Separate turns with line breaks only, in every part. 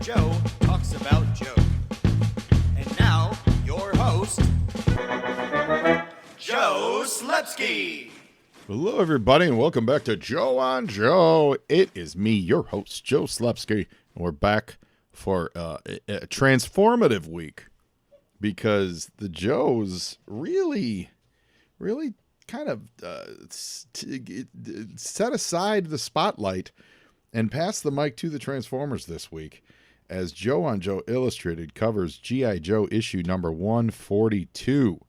Joe talks about Joe. And now, your host, Joe Slepsky.
Hello, everybody, and welcome back to Joe on Joe. It is me, your host, Joe Slepsky, and we're back for a transformative week because the Joes really kind of set aside the spotlight and passed the mic to the Transformers this week as Joe on Joe Illustrated covers G.I. Joe issue number 142.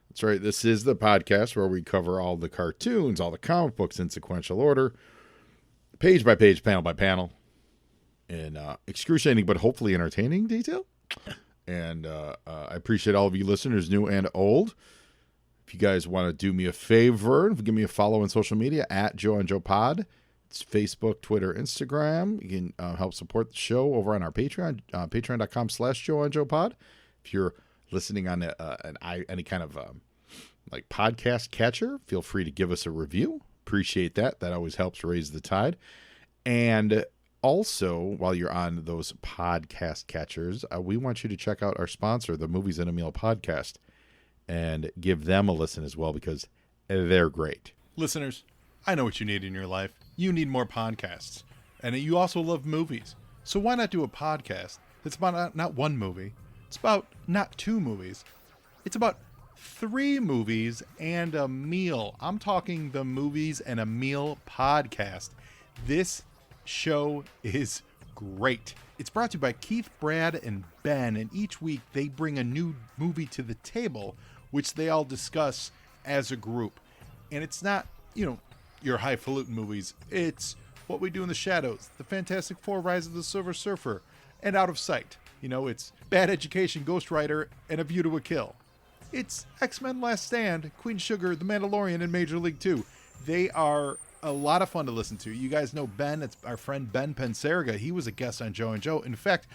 That's right, this is the podcast where we cover all the cartoons, all the comic books in sequential order, page by page, panel by panel, in excruciating but hopefully entertaining detail. And I appreciate all of you listeners, new and old. If you guys want to do me a favor, give me a follow on social media at Joe and Joe Pod. It's Facebook, Twitter, Instagram. You can help support the show over on our Patreon, patreon.com/Joe and Joe Pod. If you're listening on any kind of like podcast catcher, feel free to give us a review. Appreciate that. That always helps raise the tide. And also, while you're on those podcast catchers, we want you to check out our sponsor, the Movies in a Meal podcast, and give them a listen as well because they're great.
Listeners, I know what you need in your life. You need more podcasts. And you also love movies. So why not do a podcast that's about not one movie? It's about not two movies. It's about 3 movies and a meal. I'm talking the Movies and a Meal podcast. This show is great. It's brought to you by Keith, Brad, and Ben, and each week they bring a new movie to the table, which they all discuss as a group. And it's not, your highfalutin movies. It's What We Do in the Shadows, The Fantastic Four, Rise of the Silver Surfer, and Out of Sight. It's Bad Education, Ghost Rider, and A View to a Kill. It's X-Men Last Stand, Queen Sugar, The Mandalorian, and Major League 2. They are a lot of fun to listen to. You guys know Ben. It's our friend Ben Penseriga. He was a guest on Joe and Joe. In fact,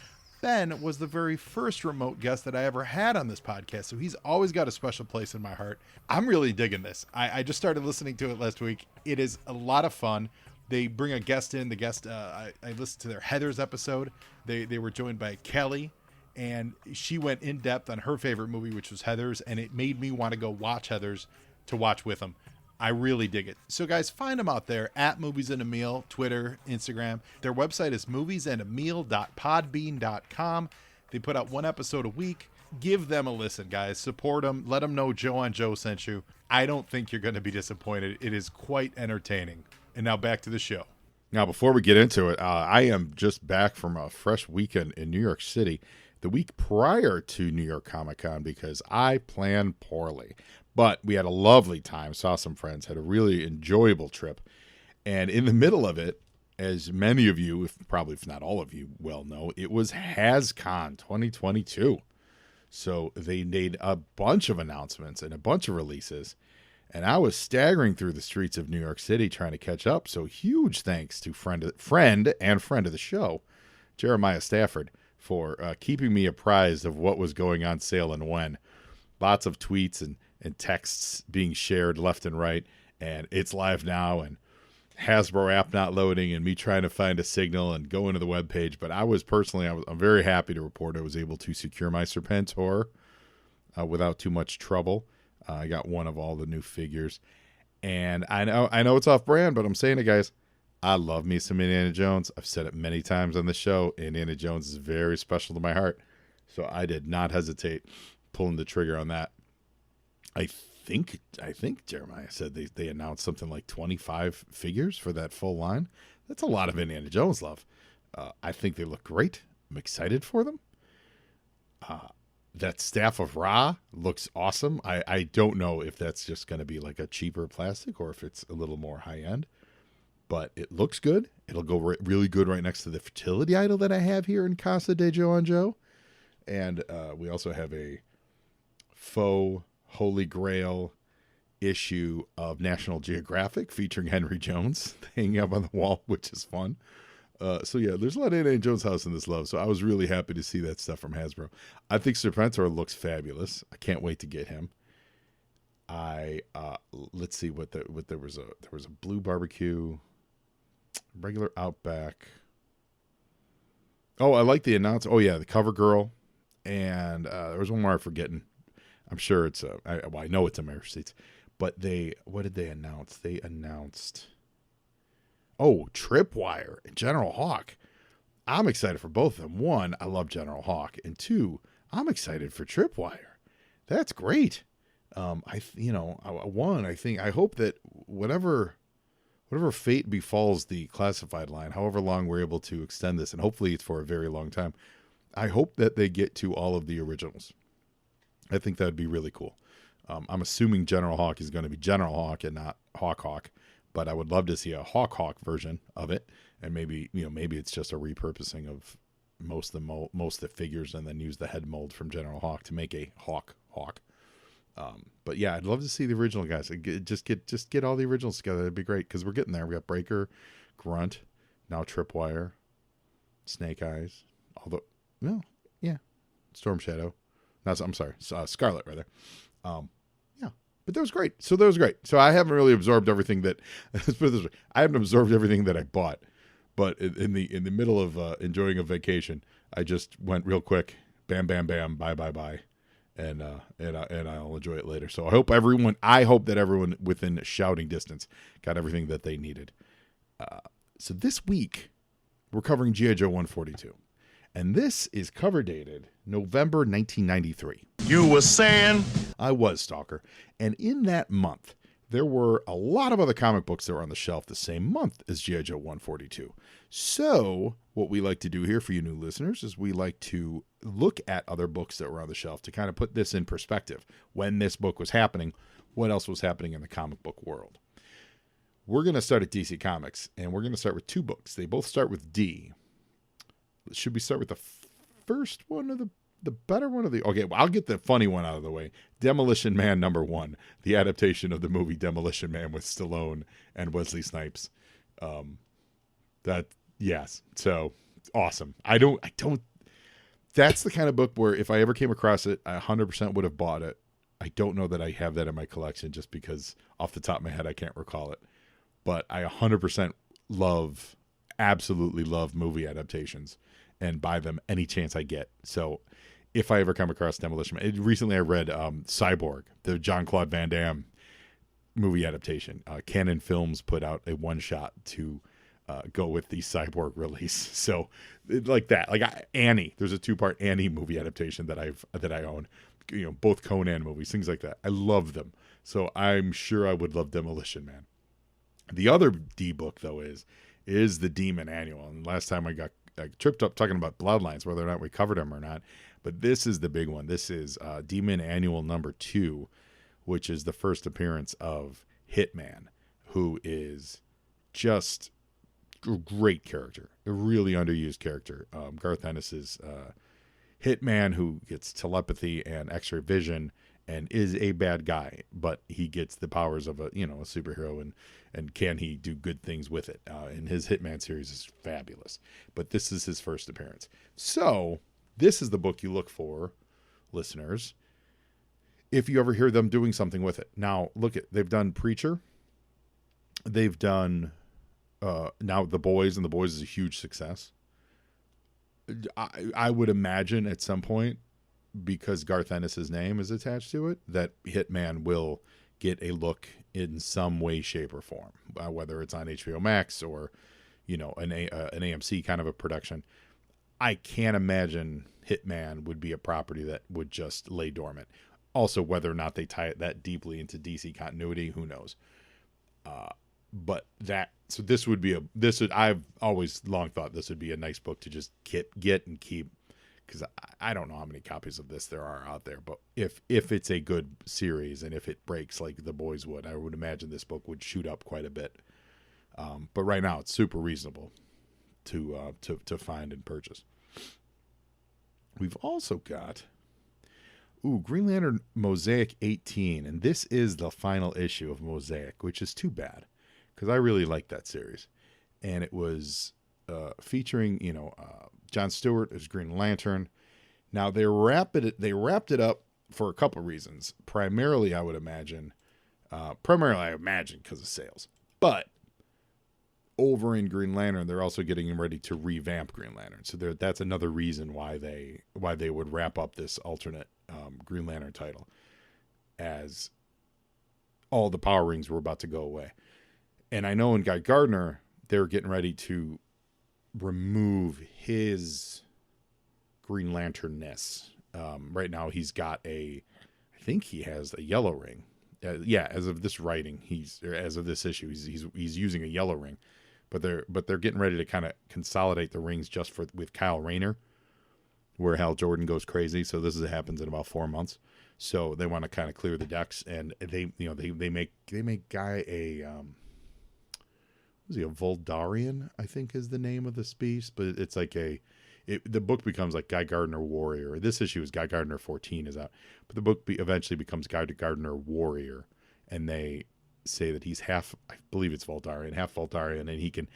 Ben was the very first remote guest that I ever had on this podcast, so he's always got a special place in my heart. I'm really digging this. I just started listening to it last week. It is a lot of fun. They bring a guest in. The guest, I listened to their Heathers episode. They were joined by Kelly, and she went in depth on her favorite movie, which was Heathers, and it made me want to go watch Heathers to watch with them. I really dig it. So guys, find them out there at Movies and a Meal, Twitter, Instagram. Their website is moviesandameal.podbean.com. They put out 1 episode a week. Give them a listen, guys. Support them. Let them know Joe on Joe sent you. I don't think you're going to be disappointed. It is quite entertaining. And now back to the show.
Now, before we get into it, I am just back from a fresh weekend in New York City, the week prior to New York Comic Con, because I planned poorly. But we had a lovely time, saw some friends, had a really enjoyable trip. And in the middle of it, as many of you, if not all of you, well know, it was HasCon 2022. So they made a bunch of announcements and a bunch of releases. And I was staggering through the streets of New York City trying to catch up. So huge thanks to friend of the show, Jeremiah Stafford, for keeping me apprised of what was going on sale and when. Lots of tweets and texts being shared left and right. And it's live now. And Hasbro app not loading and me trying to find a signal and go into the webpage. But I'm very happy to report I was able to secure my Serpentor without too much trouble. I got one of all the new figures, and I know it's off brand, but I'm saying it, guys. I love me some Indiana Jones. I've said it many times on the show. Indiana Jones is very special to my heart, so I did not hesitate pulling the trigger on that. I think Jeremiah said they announced something like 25 figures for that full line. That's a lot of Indiana Jones love. I think they look great. I'm excited for them. That Staff of Ra looks awesome. I don't know if that's just going to be like a cheaper plastic or if it's a little more high-end. But it looks good. It'll go really good right next to the fertility idol that I have here in Casa de Joe and Joe. And we also have a faux Holy Grail issue of National Geographic featuring Henry Jones hanging up on the wall, which is fun. So yeah, there's a lot of Indiana Jones house in this love. So I was really happy to see that stuff from Hasbro. I think Serpentor looks fabulous. I can't wait to get him. Let's see what there was a blue barbecue, regular Outback. Oh, I like the announcement. Oh yeah, the cover girl, and there was one more I'm forgetting. I'm sure it's I know it's a Mirror Seats, but what did they announce? They announced Tripwire and General Hawk. I'm excited for both of them. One, I love General Hawk, and two, I'm excited for Tripwire. That's great. I hope that whatever fate befalls the classified line, however long we're able to extend this, and hopefully it's for a very long time, I hope that they get to all of the originals. I think that would be really cool. I'm assuming General Hawk is going to be General Hawk and not Hawk, but I would love to see a Hawk version of it, and maybe it's just a repurposing of most of the figures, and then use the head mold from General Hawk to make a Hawk. But yeah, I'd love to see the original guys. Just get all the originals together. That'd be great, because we're getting there. We got Breaker, Grunt, now Tripwire, Snake Eyes, Storm Shadow. I'm sorry, Scarlet rather. Yeah, but that was great. So I haven't really absorbed everything that. Let's put it this way: I haven't absorbed everything that I bought. But in the middle of enjoying a vacation, I just went real quick, bam, bam, bam, bye, and I'll enjoy it later. So I hope that everyone within shouting distance got everything that they needed. So this week we're covering G.I. Joe 142, and this is cover dated November 1993.
You were saying?
I was, Stalker, and in that month there were a lot of other comic books that were on the shelf the same month as G.I. Joe 142. So what we like to do here for you new listeners is we like to look at other books that were on the shelf to kind of put this in perspective. When this book was happening, what else was happening in the comic book world? We're going to start at DC Comics, and we're going to start with two books. They both start with D. Should we start with the first one or the better one of the... Okay, well, I'll get the funny one out of the way. Demolition Man #1, the adaptation of the movie Demolition Man with Stallone and Wesley Snipes. So awesome. I don't. That's the kind of book where if I ever came across it, I 100% would have bought it. I don't know that I have that in my collection, just because off the top of my head I can't recall it. But I 100% absolutely love movie adaptations, and buy them any chance I get. So if I ever come across Demolition Man, recently I read Cyborg, the Jean-Claude Van Damme movie adaptation. Canon Films put out a one-shot to go with the Cyborg release. So like that, Annie, there's a 2-part Annie movie adaptation that I own. Both Conan movies, things like that. I love them. So I'm sure I would love Demolition Man. The other D book though is the Demon Annual. And last time I got tripped up talking about Bloodlines, whether or not we covered them or not. But this is the big one. This is Demon Annual #2, which is the first appearance of Hitman, who is just a great character, a really underused character. Garth Ennis's Hitman, who gets telepathy and X-ray vision and is a bad guy, but he gets the powers of a superhero, and can he do good things with it? And his Hitman series is fabulous, but this is his first appearance. So this is the book you look for, listeners, if you ever hear them doing something with it. Now, they've done Preacher. They've done now The Boys, and The Boys is a huge success. I would imagine at some point, because Garth Ennis' name is attached to it, that Hitman will get a look in some way, shape, or form, whether it's on HBO Max or an AMC kind of a production. I can't imagine Hitman would be a property that would just lay dormant. Also, whether or not they tie it that deeply into DC continuity, who knows? I've always long thought this would be a nice book to just get and keep, because I don't know how many copies of this there are out there, but if it's a good series and if it breaks like The Boys would, I would imagine this book would shoot up quite a bit. But right now it's super reasonable to find and purchase. We've also got Green Lantern Mosaic 18, and this is the final issue of Mosaic, which is too bad, because I really like that series. And it was featuring John Stewart as Green Lantern. Now they wrapped it up for a couple of reasons. Primarily, I imagine because of sales. But over in Green Lantern, they're also getting ready to revamp Green Lantern. So that's another reason why they would wrap up this alternate Green Lantern title, as all the power rings were about to go away. And I know in Guy Gardner, they're getting ready to remove his Green Lantern-ness. Right now, he's got I think he has a yellow ring. As of this writing, as of this issue, he's using a yellow ring. But they're getting ready to kind of consolidate the rings just with Kyle Rayner, where Hal Jordan goes crazy. So this happens in about 4 months. So they want to kind of clear the decks, and they make Guy was he a Voldarian, I think is the name of the species, but it's like the book becomes like Guy Gardner Warrior. This issue is Guy Gardner 14 is out, but the book eventually becomes Guy Gardner Warrior, and they say that he's half, I believe it's Voldarian, half Voldarian, and he can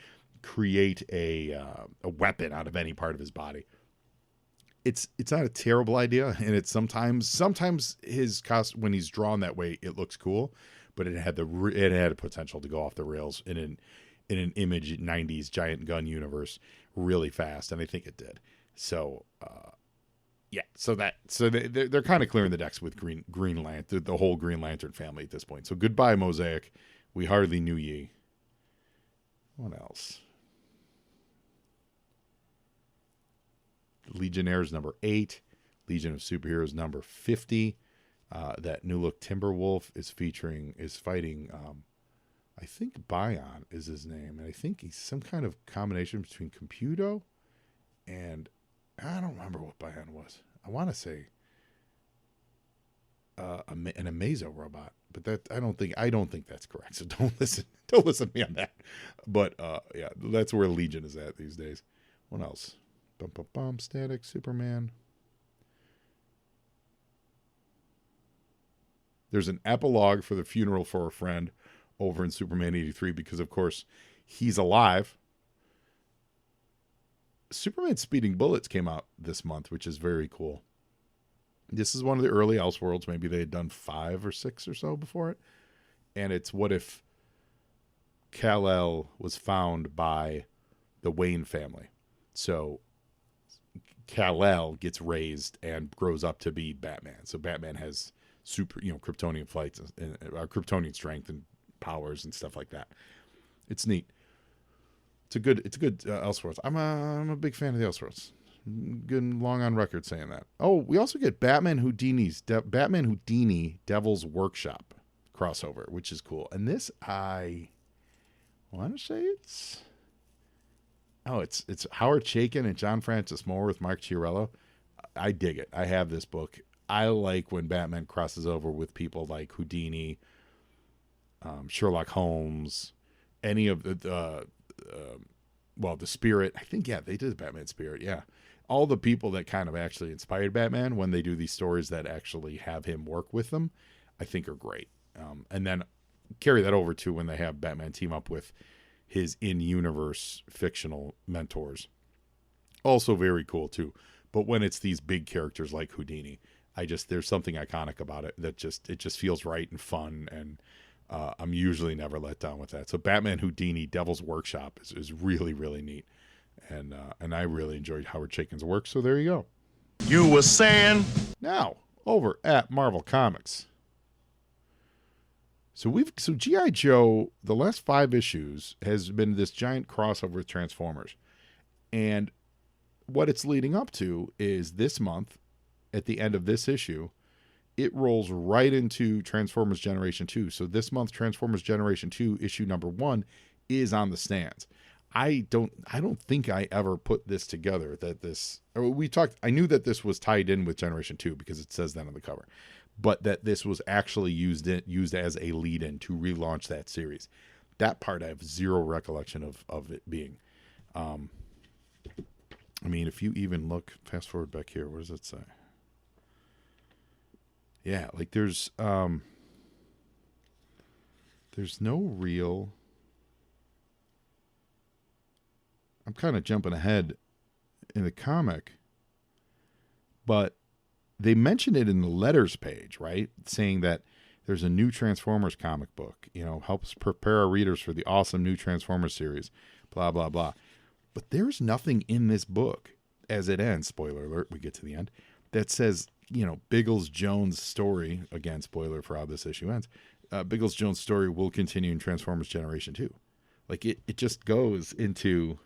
create a weapon out of any part of his body. It's not a terrible idea, and it's sometimes his costume, when he's drawn that way, it looks cool, but it had a potential to go off the rails in an Image 90s giant gun universe really fast, and I think it did. So they're kind of clearing the decks with Green Lantern, the whole Green Lantern family at this point. So goodbye, Mosaic. We hardly knew ye. What else? Legionnaires number 8, Legion of Superheroes number 50. That New Look Timberwolf is fighting. I think Bion is his name, and I think he's some kind of combination between Computo and I don't remember what Bion was. I want to say an Amazo robot, but that I don't think that's correct. So don't listen to me on that. But that's where Legion is at these days. What else? Static Superman. There's an epilogue for the funeral for a friend over in Superman 83 because, of course, he's alive. Superman Speeding Bullets came out this month, which is very cool. This is one of the early Elseworlds. Maybe they had done 5 or 6 or so before it. And it's what if Kal-El was found by the Wayne family. So Kal-El gets raised and grows up to be Batman. So Batman has Kryptonian flights and Kryptonian strength and powers and stuff like that. It's neat. It's a good Elseworlds. I'm a big fan of the Elseworlds. Good long on record saying that. Oh, we also get Batman Houdini Devil's Workshop crossover, which is cool. And this I want to say it's Howard Chaykin and John Francis Moore with Mark Chiarello. I dig it. I have this book. I like when Batman crosses over with people like Houdini, Sherlock Holmes, any of the Spirit. I think, they did Batman Spirit. Yeah. All the people that kind of actually inspired Batman when they do these stories that actually have him work with them, I think are great. And then carry that over to when they have Batman team up with his in-universe fictional mentors. Also very cool too. But when it's these big characters like Houdini, there's something iconic about it that it just feels right and fun, and I'm usually never let down with that. So Batman Houdini Devil's Workshop is really, really neat. And I really enjoyed Howard Chaykin's work, so there you go.
You were saying?
Now, over at Marvel Comics. So G.I. Joe, the last 5 issues, has been this giant crossover with Transformers. And what it's leading up to is this month, at the end of this issue, it rolls right into Transformers Generation 2. So this month, Transformers Generation 2, issue number 1, is on the stands. I don't think I ever put this together I knew that this was tied in with Generation 2 because it says that on the cover, but that this was actually used as a lead-in to relaunch that series. That part I have zero recollection of it being. If you even look, fast forward back here, what does it say? Yeah, like there's no real. I'm kind of jumping ahead in the comic, but they mentioned it in the letters page, right? Saying that There's a new Transformers comic book, helps prepare our readers for the awesome new Transformers series, blah, blah, blah. But there's nothing in this book as it ends, spoiler alert, we get to the end, that says, Biggles Jones' story, again, spoiler for how this issue ends, Biggles Jones' story will continue in Transformers Generation 2. Like, it just goes into,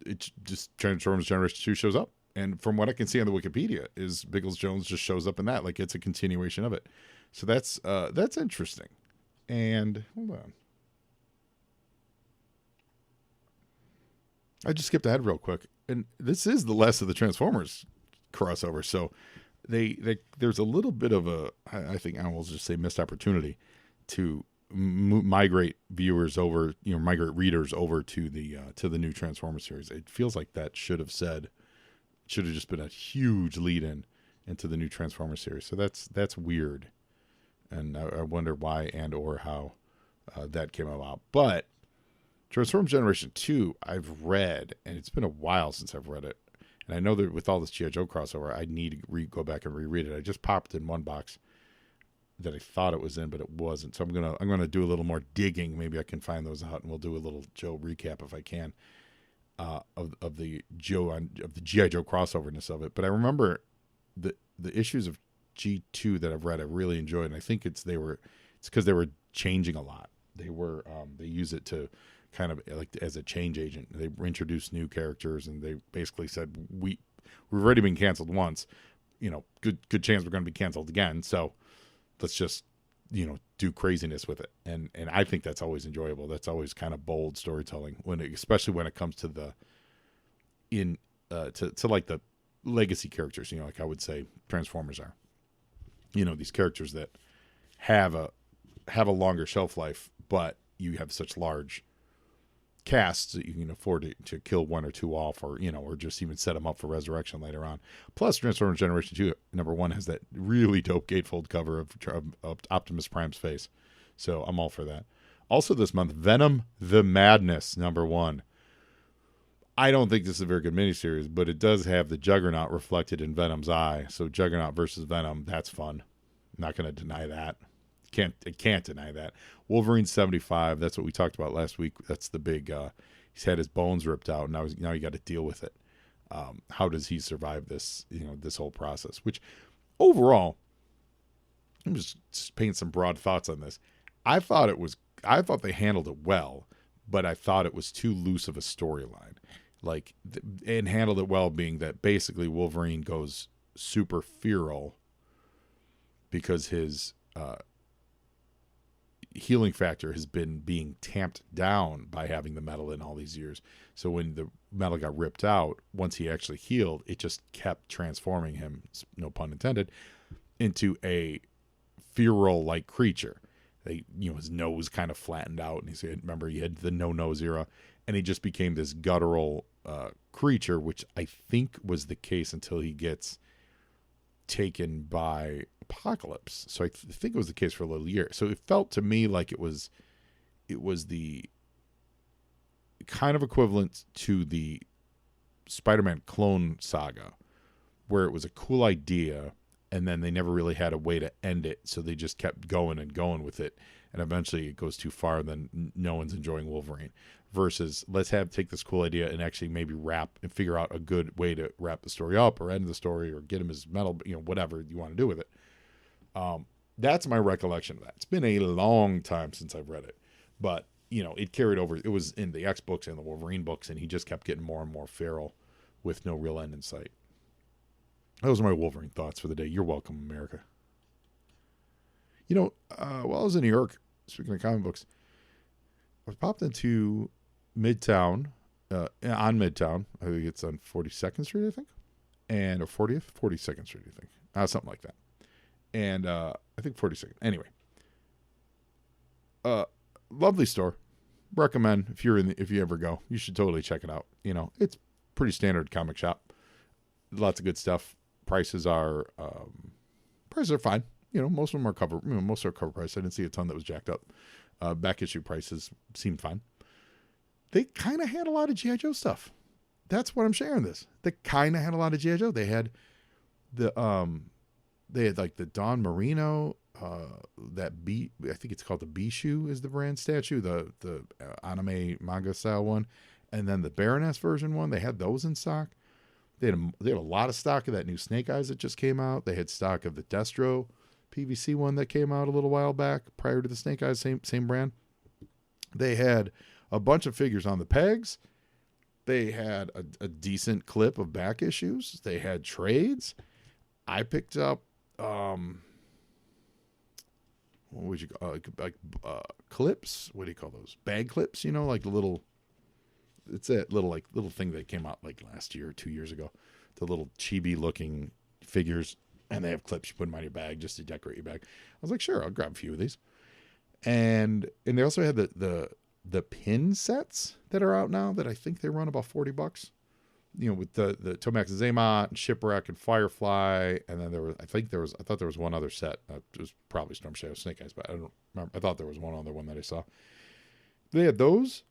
it just, Transformers Generation 2 shows up. And from what I can see on the Wikipedia, is Biggles Jones just shows up in that. Like, it's a continuation of it. So that's interesting. And, hold on. I just skipped ahead real quick. And this is the last of the Transformers crossover. So there's a little bit of a, I think I will just say, missed opportunity to migrate viewers over, migrate readers over to the new Transformers series. It feels like that should have just been a huge lead in into the new Transformers series. So that's weird. And I wonder why and or how that came about. But Transformers Generation 2, I've read, and it's been a while since I've read it. And I know that with all this G.I. Joe crossover, I need to go back and reread it. I just popped in one box that I thought it was in, but it wasn't. So I'm gonna do a little more digging. Maybe I can find those out, and we'll do a little Joe recap if I can of the G.I. Joe crossoverness of it. But I remember the issues of G2 that I've read, I really enjoyed, and I think it's because they were changing a lot. They were they use it to kind of like as a change agent. They introduced new characters, and they basically said we've already been canceled once. Good chance we're going to be canceled again. So let's just do craziness with it. And I think that's always enjoyable. That's always kind of bold storytelling especially when it comes to to like the legacy characters. Like I would say Transformers are. These characters that have a longer shelf life, but you have such large casts that you can afford to kill one or two off, or just even set them up for resurrection later on. Plus, Transformers Generation 2 #1 has that really dope gatefold cover of Optimus Prime's face, so I'm all for that. Also this month, Venom the Madness #1. I don't think this is a very good miniseries, but it does have the Juggernaut reflected in Venom's eye. So Juggernaut versus Venom, that's fun. I'm not going to deny that. Can't deny that. Wolverine 75, that's what we talked about last week. That's the big, he's had his bones ripped out. Now you got to deal with it. How does he survive this, this whole process? Which overall, I'm just painting some broad thoughts on this. I thought they handled it well, but I thought it was too loose of a storyline. And handled it well being that basically Wolverine goes super feral because his, healing factor has been being tamped down by having the metal in all these years. So when the metal got ripped out, once he actually healed, it just kept transforming him, no pun intended, into a feral-like creature. His nose kind of flattened out, and he had the no-nose era, and he just became this guttural creature, which I think was the case until he gets taken by Apocalypse. So I think it was the case for a little year. So it felt to me like it was the kind of equivalent to the Spider-Man clone saga, where it was a cool idea and then they never really had a way to end it, so they just kept going and going with it, and eventually it goes too far, and then no one's enjoying Wolverine. Versus let's take this cool idea and actually maybe wrap and figure out a good way to wrap the story up or end the story or get him his metal, whatever you want to do with it. That's my recollection of that. It's been a long time since I've read it, but it carried over. It was in the X books and the Wolverine books, and he just kept getting more and more feral with no real end in sight. Those are my Wolverine thoughts for the day. You're welcome, America. While I was in New York, speaking of comic books, I popped into Midtown, on Midtown. I think it's on 42nd Street, I think, or 40th, 42nd Street, I think, something like that. And I think 42nd. Anyway, lovely store. Recommend if you ever go, you should totally check it out. It's pretty standard comic shop. Lots of good stuff. Prices are fine. Most of them are cover. Most are cover price. I didn't see a ton that was jacked up. Back issue prices seemed fine. They kind of had a lot of G.I. Joe stuff. That's what I'm sharing this. They kind of had a lot of G.I. Joe. They had the They had like the Don Marino, I think it's called the Bishu is the brand statue, the anime manga style one, and then the Baroness version one. They had those in stock. They had a lot of stock of that new Snake Eyes that just came out. They had stock of the Destro PVC one that came out a little while back prior to the Snake Eyes, same brand. They had a bunch of figures on the pegs. They had a decent clip of back issues. They had trades. I picked up what would you call clips? What do you call those? Bag clips, like the little. It's that little thing that came out like last year or 2 years ago. The little chibi looking figures, and they have clips you put them on your bag just to decorate your bag. I was like, sure, I'll grab a few of these. And they also had the pin sets that are out now that I think they run about $40. With the Tomax and Zaymot and Shipwreck and Firefly, and then I thought there was one other set. It was probably Storm Shadow Snake Eyes, but I don't remember. I thought there was one other one that I saw. They had those.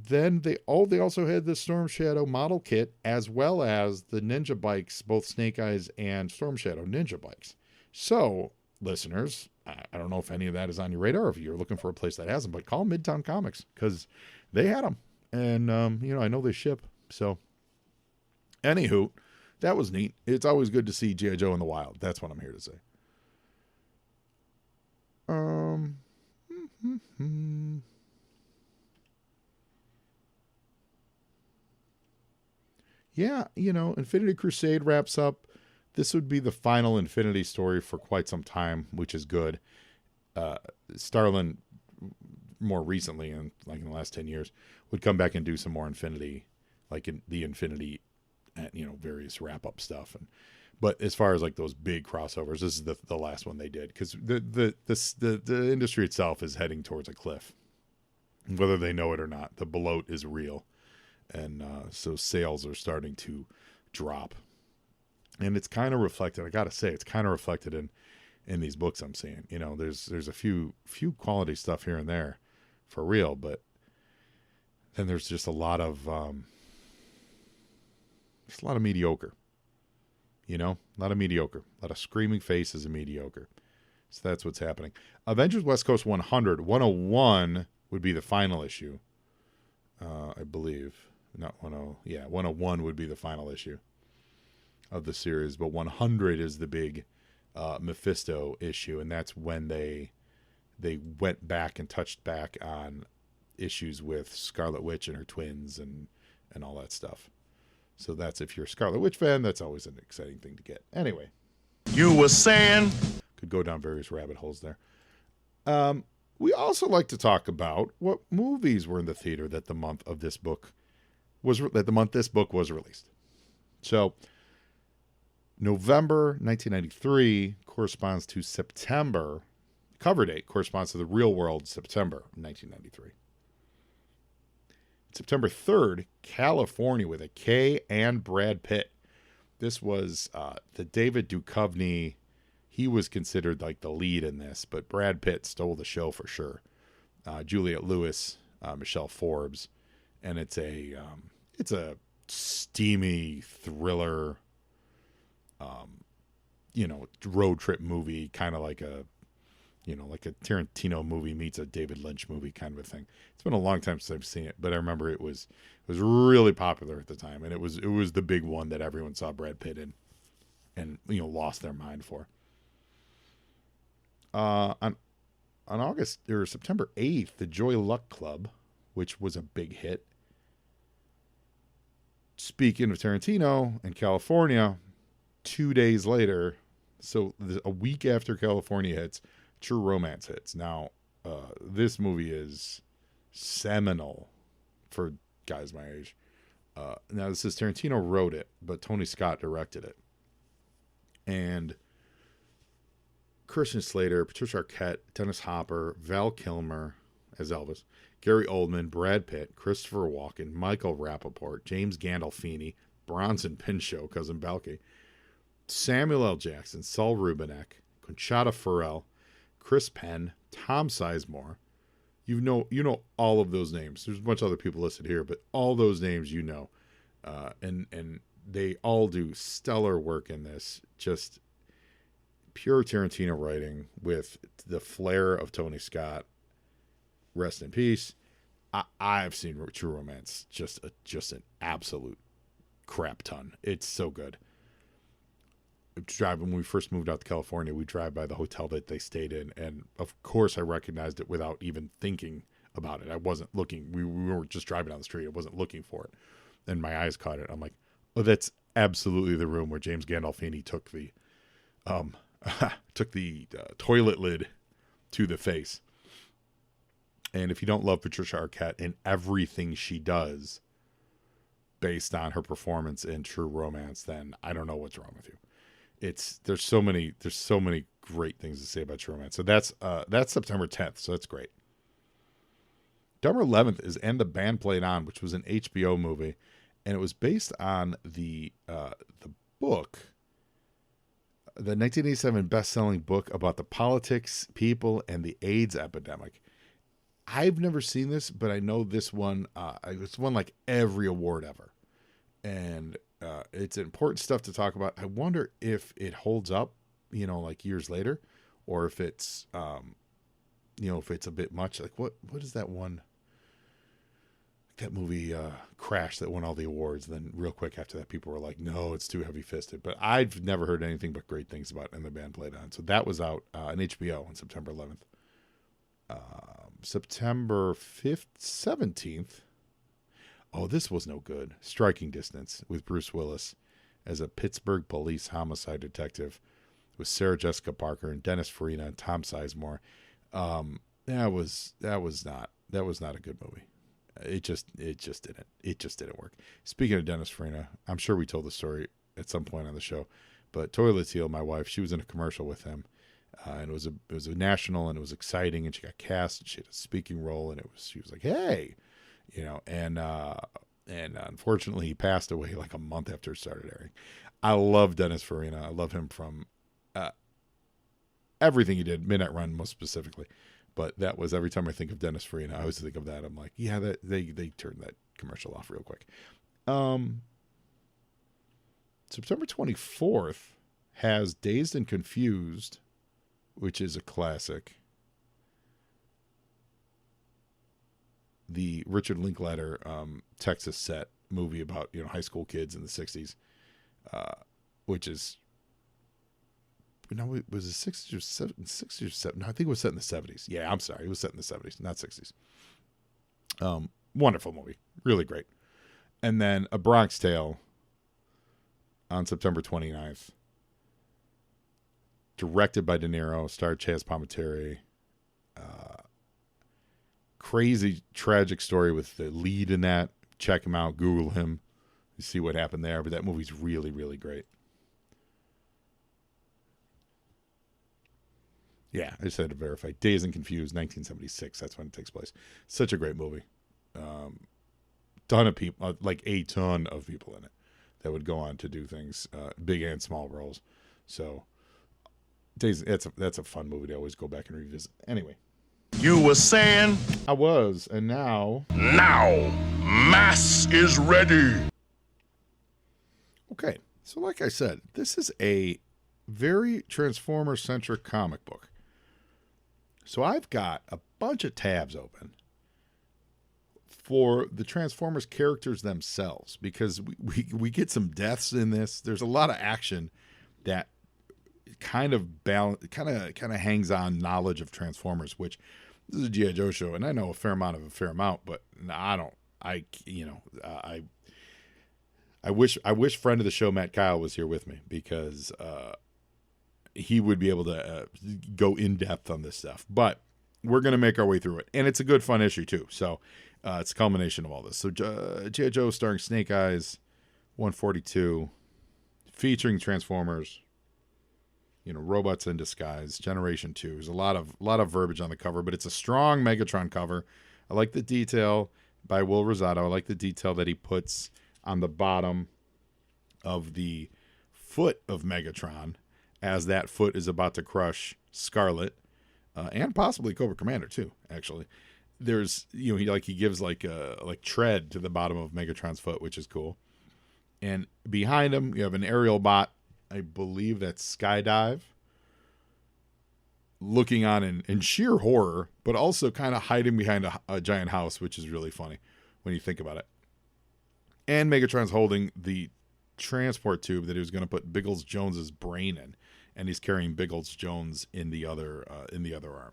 Then they also had the Storm Shadow model kit, as well as the Ninja bikes, both Snake Eyes and Storm Shadow Ninja bikes. So, listeners, I don't know if any of that is on your radar, or if you're looking for a place that has them, but call Midtown Comics, because they had them. And, I know they ship. So, anywho, that was neat. It's always good to see G.I. Joe in the wild. That's what I'm here to say. Yeah, Infinity Crusade wraps up. This would be the final Infinity story for quite some time, which is good. Starlin, more recently, in the last 10 years, would come back and do some more Infinity, like in the Infinity, various wrap-up stuff. But as far as like those big crossovers, this is the last one they did, because the industry itself is heading towards a cliff, whether they know it or not. The bloat is real. And so sales are starting to drop. And it's kind of reflected, I got to say, it's kind of reflected in these books I'm seeing. There's a few quality stuff here and there for real, but then there's just a lot of mediocre. A lot of mediocre. A lot of screaming faces and mediocre. So that's what's happening. Avengers West Coast 100, 101 would be the final issue. I believe. Not 10. Yeah, 101 would be the final issue of the series, but 100 is the big Mephisto issue, and that's when they went back and touched back on issues with Scarlet Witch and her twins and all that stuff. So that's, if you're a Scarlet Witch fan, that's always an exciting thing to get. Anyway.
You were saying?
Could go down various rabbit holes there. We also like to talk about what movies were in the theater that the month this book was released. So November 1993 corresponds to September. Cover date corresponds to the real world September 1993. September 3rd, California with a K and Brad Pitt. This was the David Duchovny. He was considered like the lead in this, but Brad Pitt stole the show for sure. Juliette Lewis, Michelle Forbes, and it's a steamy thriller, road trip movie, kind of like a Tarantino movie meets a David Lynch movie kind of a thing. It's been a long time since I've seen it, but I remember it was really popular at the time, and it was the big one that everyone saw Brad Pitt in, and lost their mind for. On August or September 8th, the Joy Luck Club, which was a big hit. Speaking of Tarantino and California, 2 days later, so a week after California hits, True Romance hits. Now, this movie is seminal for guys my age. Now, this is Tarantino wrote it, but Tony Scott directed it. And Christian Slater, Patricia Arquette, Dennis Hopper, Val Kilmer as Elvis, Gary Oldman, Brad Pitt, Christopher Walken, Michael Rappaport, James Gandolfini, Bronson Pinchot, Cousin Balky, Samuel L. Jackson, Saul Rubinek, Conchata Ferrell, Chris Penn, Tom Sizemore. You know all of those names. There's a bunch of other people listed here, but all those names and they all do stellar work in this. Just pure Tarantino writing with the flair of Tony Scott. Rest in peace. I've seen True Romance, just an absolute crap ton. It's so good. When we first moved out to California, we drive by the hotel that they stayed in, and of course I recognized it without even thinking about it. I wasn't looking. We were just driving down the street. I wasn't looking for it, and my eyes caught it. I'm like, oh, that's absolutely the room where James Gandolfini took the toilet lid to the face. And if you don't love Patricia Arquette and everything she does based on her performance in True Romance, then I don't know what's wrong with you. There's so many great things to say about True Romance. So that's September 10th. So that's great. September 11th is And the Band Played On, which was an HBO movie, and it was based on the book, the 1987 best-selling book about the politics, people, and the AIDS epidemic. I've never seen this, but I know this one. It's won like every award ever, and it's important stuff to talk about. I wonder if it holds up, like years later, or if it's, if it's a bit much. Like what is that one? That movie Crash that won all the awards. Then real quick after that, people were like, "No, it's too heavy-fisted." But I've never heard anything but great things about it, and the band played on. So that was out on HBO on September 11th. September 5th, 17th. Oh, this was no good. Striking Distance with Bruce Willis as a Pittsburgh police homicide detective with Sarah Jessica Parker and Dennis Farina and Tom Sizemore. That was not a good movie. It just didn't work. Speaking of Dennis Farina, I'm sure we told the story at some point on the show, but Toilet Teal, my wife, she was in a commercial with him. And it was a national, and it was exciting, and she got cast, and she had a speaking role, and she was like, hey, and unfortunately he passed away like a month after it started airing. I love Dennis Farina. I love him from everything he did, Midnight Run most specifically. But that was, every time I think of Dennis Farina, I always think of that. I'm like, yeah, they turned that commercial off real quick. September 24th has Dazed and Confused, which is a classic. The Richard Linklater Texas set movie about high school kids in the 60s, which is, was it 60s or 60s or 70s? No, I think it was set in the 70s. Yeah, I'm sorry, it was set in the 70s, not 60s. Wonderful movie, really great. And then A Bronx Tale on September 29th. Directed by De Niro, starred Chaz Palminteri. Crazy, tragic story with the lead in that. Check him out, Google him, you see what happened there. But that movie's really, really great. Yeah, I just had to verify. Dazed and Confused, 1976. That's when it takes place. Such a great movie. Ton of people, like a ton of people in it that would go on to do things, big and small roles. So. That's a fun movie to always go back and revisit. Anyway.
You were saying?
I was, and now...
Now, mass is ready.
Okay, so like I said, this is a very Transformer-centric comic book. So I've got a bunch of tabs open for the Transformers characters themselves, because we get some deaths in this. There's a lot of action that kind of hangs on knowledge of Transformers, which this is a G.I. Joe show, and I know a fair amount, but I wish friend of the show Matt Kyle was here with me, because he would be able to go in depth on this stuff. But we're gonna make our way through it, and it's a good fun issue too. So it's a culmination of all this. So G.I. Joe starring Snake Eyes, 142, featuring Transformers. Robots in Disguise, Generation 2. There's a lot of verbiage on the cover, but it's a strong Megatron cover. I like the detail by Will Rosado. I like the detail that he puts on the bottom of the foot of Megatron, as that foot is about to crush Scarlet, and possibly Cobra Commander too. Actually, there's he gives like tread to the bottom of Megatron's foot, which is cool. And behind him, you have an aerial bot. I believe that's Skydive. looking on in sheer horror, but also kind of hiding behind a giant house, which is really funny when you think about it. And Megatron's holding the transport tube that he was going to put Biggles Jones's brain in, and he's carrying Biggles Jones in the other arm.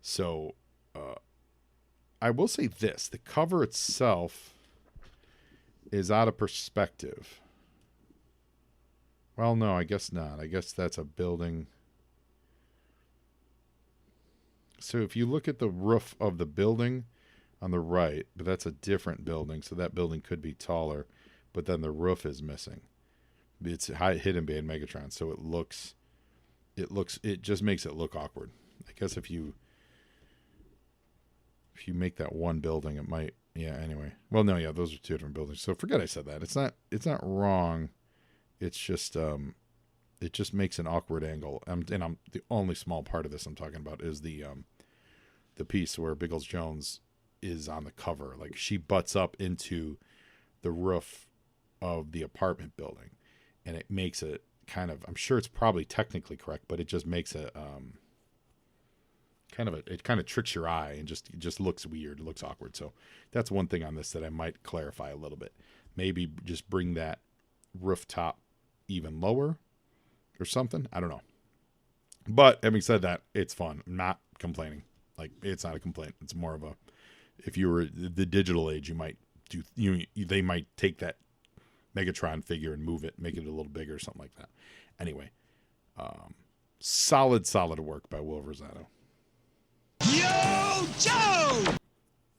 So I will say this: the cover itself is out of perspective. Well, no, I guess not. I guess that's a building. So if you look at the roof of the building on the right, but that's a different building, so that building could be taller, but then the roof is missing. It's hidden behind Megatron, so it just makes it look awkward. I guess if you make that one building, it might, yeah, anyway. Well, no, yeah, those are two different buildings. So forget I said that. It's not wrong. It's just it just makes an awkward angle. And I'm the only small part of this I'm talking about is the piece where Biggles Jones is on the cover. Like, she butts up into the roof of the apartment building, and it makes it kind of, I'm sure it's probably technically correct, but it just makes it it kind of tricks your eye, and it just looks weird. It looks awkward. So that's one thing on this that I might clarify a little bit. Maybe just bring that rooftop even lower or something. I don't know. But having said that, it's fun. I'm not complaining. Like, it's not a complaint. It's more of a, if you were the digital age, they might take that Megatron figure and move it, make it a little bigger or something like that. Anyway, solid work by Will Rosado.
Yo, Joe!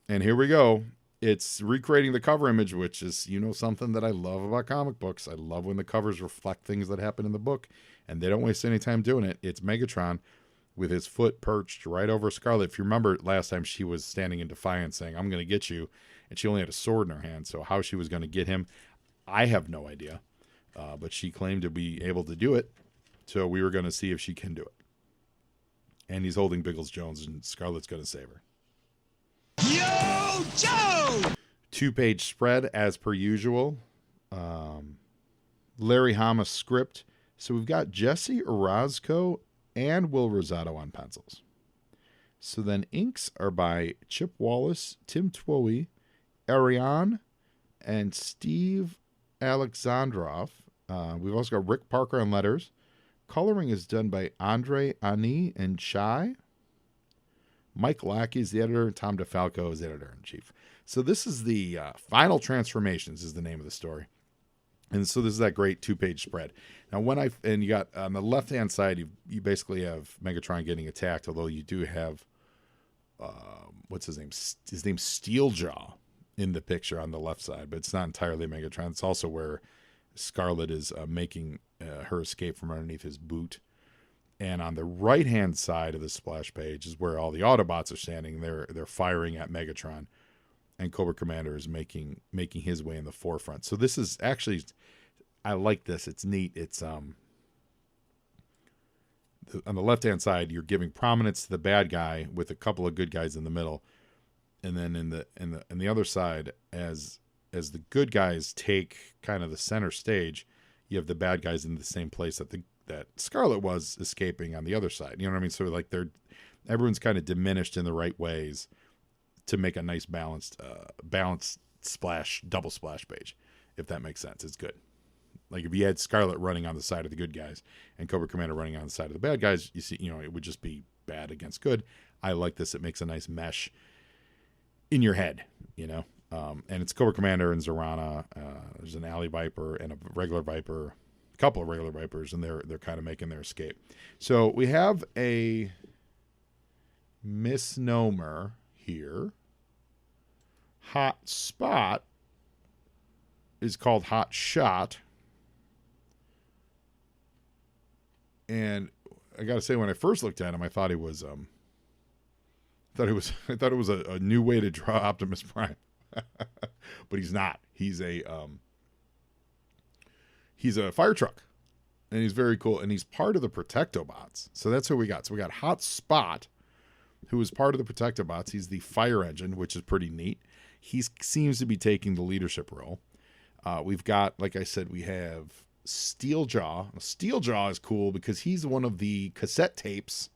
And here we go. It's recreating the cover image, which is, something that I love about comic books. I love when the covers reflect things that happen in the book, and they don't waste any time doing it. It's Megatron with his foot perched right over Scarlet. If you remember last time, she was standing in defiance saying, "I'm going to get you," and she only had a sword in her hand, so how she was going to get him, I have no idea. But she claimed to be able to do it, so we were going to see if she can do it. And he's holding Biggles Jones, and Scarlet's going to save her.
Yo, Joe!
2-page spread as per usual. Larry Hama script. So we've got Jesse Orozco and Will Rosado on pencils. So then inks are by Chip Wallace, Tim Twohy, Ariane, and Steve Alexandrov. We've also got Rick Parker on letters. Coloring is done by Andre Ani and Chai. Mike Lackey is the editor. Tom DeFalco is editor-in-chief. So this is the Final Transformations is the name of the story. And so this is that great 2-page spread. Now, you got on the left-hand side, you basically have Megatron getting attacked, although you do have, what's his name? His name's Steeljaw in the picture on the left side, but it's not entirely Megatron. It's also where Scarlet is making her escape from underneath his boot. And on the right-hand side of the splash page is where all the Autobots are standing. They're firing at Megatron, and Cobra Commander is making his way in the forefront. So this is actually, I like this. It's neat. It's on the left-hand side, you're giving prominence to the bad guy with a couple of good guys in the middle, and then in the other side, as the good guys take kind of the center stage, you have the bad guys in the same place that Scarlet was escaping on the other side. You know what I mean? So like everyone's kind of diminished in the right ways to make a nice balanced double splash page, if that makes sense. It's good. Like if you had Scarlet running on the side of the good guys and Cobra Commander running on the side of the bad guys, you see, it would just be bad against good. I like this. It makes a nice mesh in your head, and it's Cobra Commander and Zorana. There's an Alley Viper and a regular Viper, a couple of regular Vipers, and they're kind of making their escape. So we have a misnomer here. Hot Spot is called Hot Shot. And I got to say, when I first looked at him, I thought it was a new way to draw Optimus Prime. But he's not. He's a fire truck, and he's very cool, and he's part of the Protectobots. So that's who we got. So we got Hot Spot, who is part of the Protectobots. He's the fire engine, which is pretty neat. He seems to be taking the leadership role. We've got, like I said, we have Steeljaw. Steeljaw is cool because he's one of the cassette tapes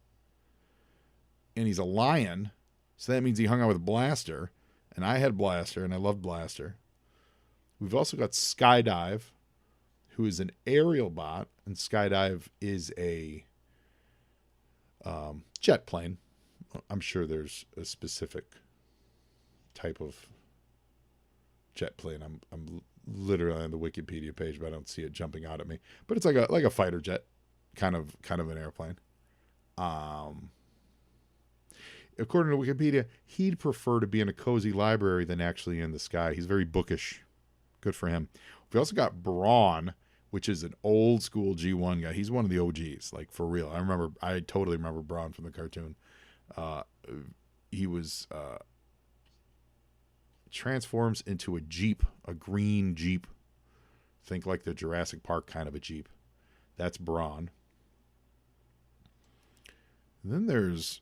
and he's a lion, so that means he hung out with Blaster, and I had Blaster, and I loved Blaster. We've also got Skydive, who is an aerial bot, and Skydive is a jet plane. I'm sure there's a specific type of jet plane. I'm literally on the Wikipedia page, but I don't see it jumping out at me. But it's like a fighter jet, kind of an airplane. According to Wikipedia, he'd prefer to be in a cozy library than actually in the sky. He's very bookish. Good for him. We also got Brawn, which is an old school G1 guy. He's one of the OGs, like for real. I totally remember Brawn from the cartoon. He was transforms into a Jeep, a green Jeep. Think like the Jurassic Park kind of a Jeep. That's Brawn. And then there's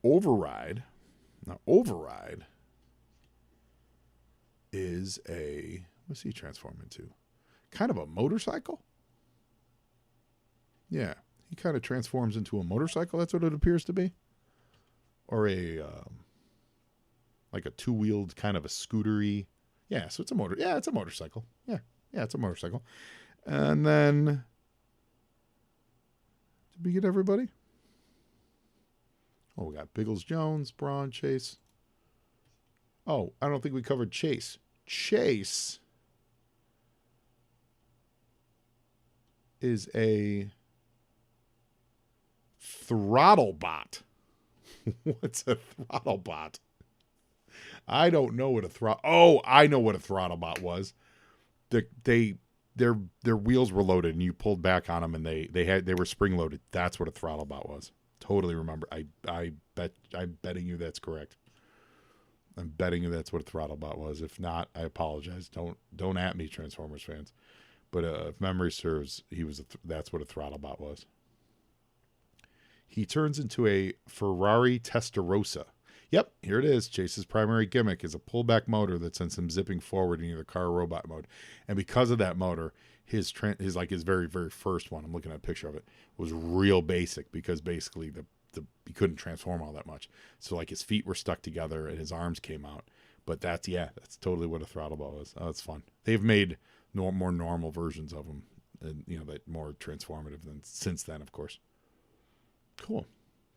Override. Now, Override is what's he transform into? Kind of a motorcycle? Yeah, he kind of transforms into a motorcycle. That's what it appears to be. Or like a two-wheeled kind of a scootery. Yeah, so it's a motor. Yeah, it's a motorcycle. Yeah, it's a motorcycle. And then, did we get everybody? Oh, we got Biggles Jones, Brawn, Chase. Oh, I don't think we covered Chase. Chase is a throttle bot. What's a throttle bot? I don't know what a throttle. Oh, I know what a throttle bot was. Their wheels were loaded and you pulled back on them and they were spring loaded. That's what a throttle bot was. Totally remember. I'm betting you that's correct. I'm betting you that's what a throttle bot was. If not, I apologize. Don't at me, Transformers fans. But if memory serves, that's what a throttle bot was. He turns into a Ferrari Testarossa. Yep, here it is. Chase's primary gimmick is a pullback motor that sends him zipping forward in either car or robot mode. And because of that motor, his very, very first one, I'm looking at a picture of it, was real basic because basically he couldn't transform all that much. So like his feet were stuck together and his arms came out. But that's totally what a throttle bot was. Oh, it's fun. They've made more normal versions of them, and that more transformative than since then, of course. Cool.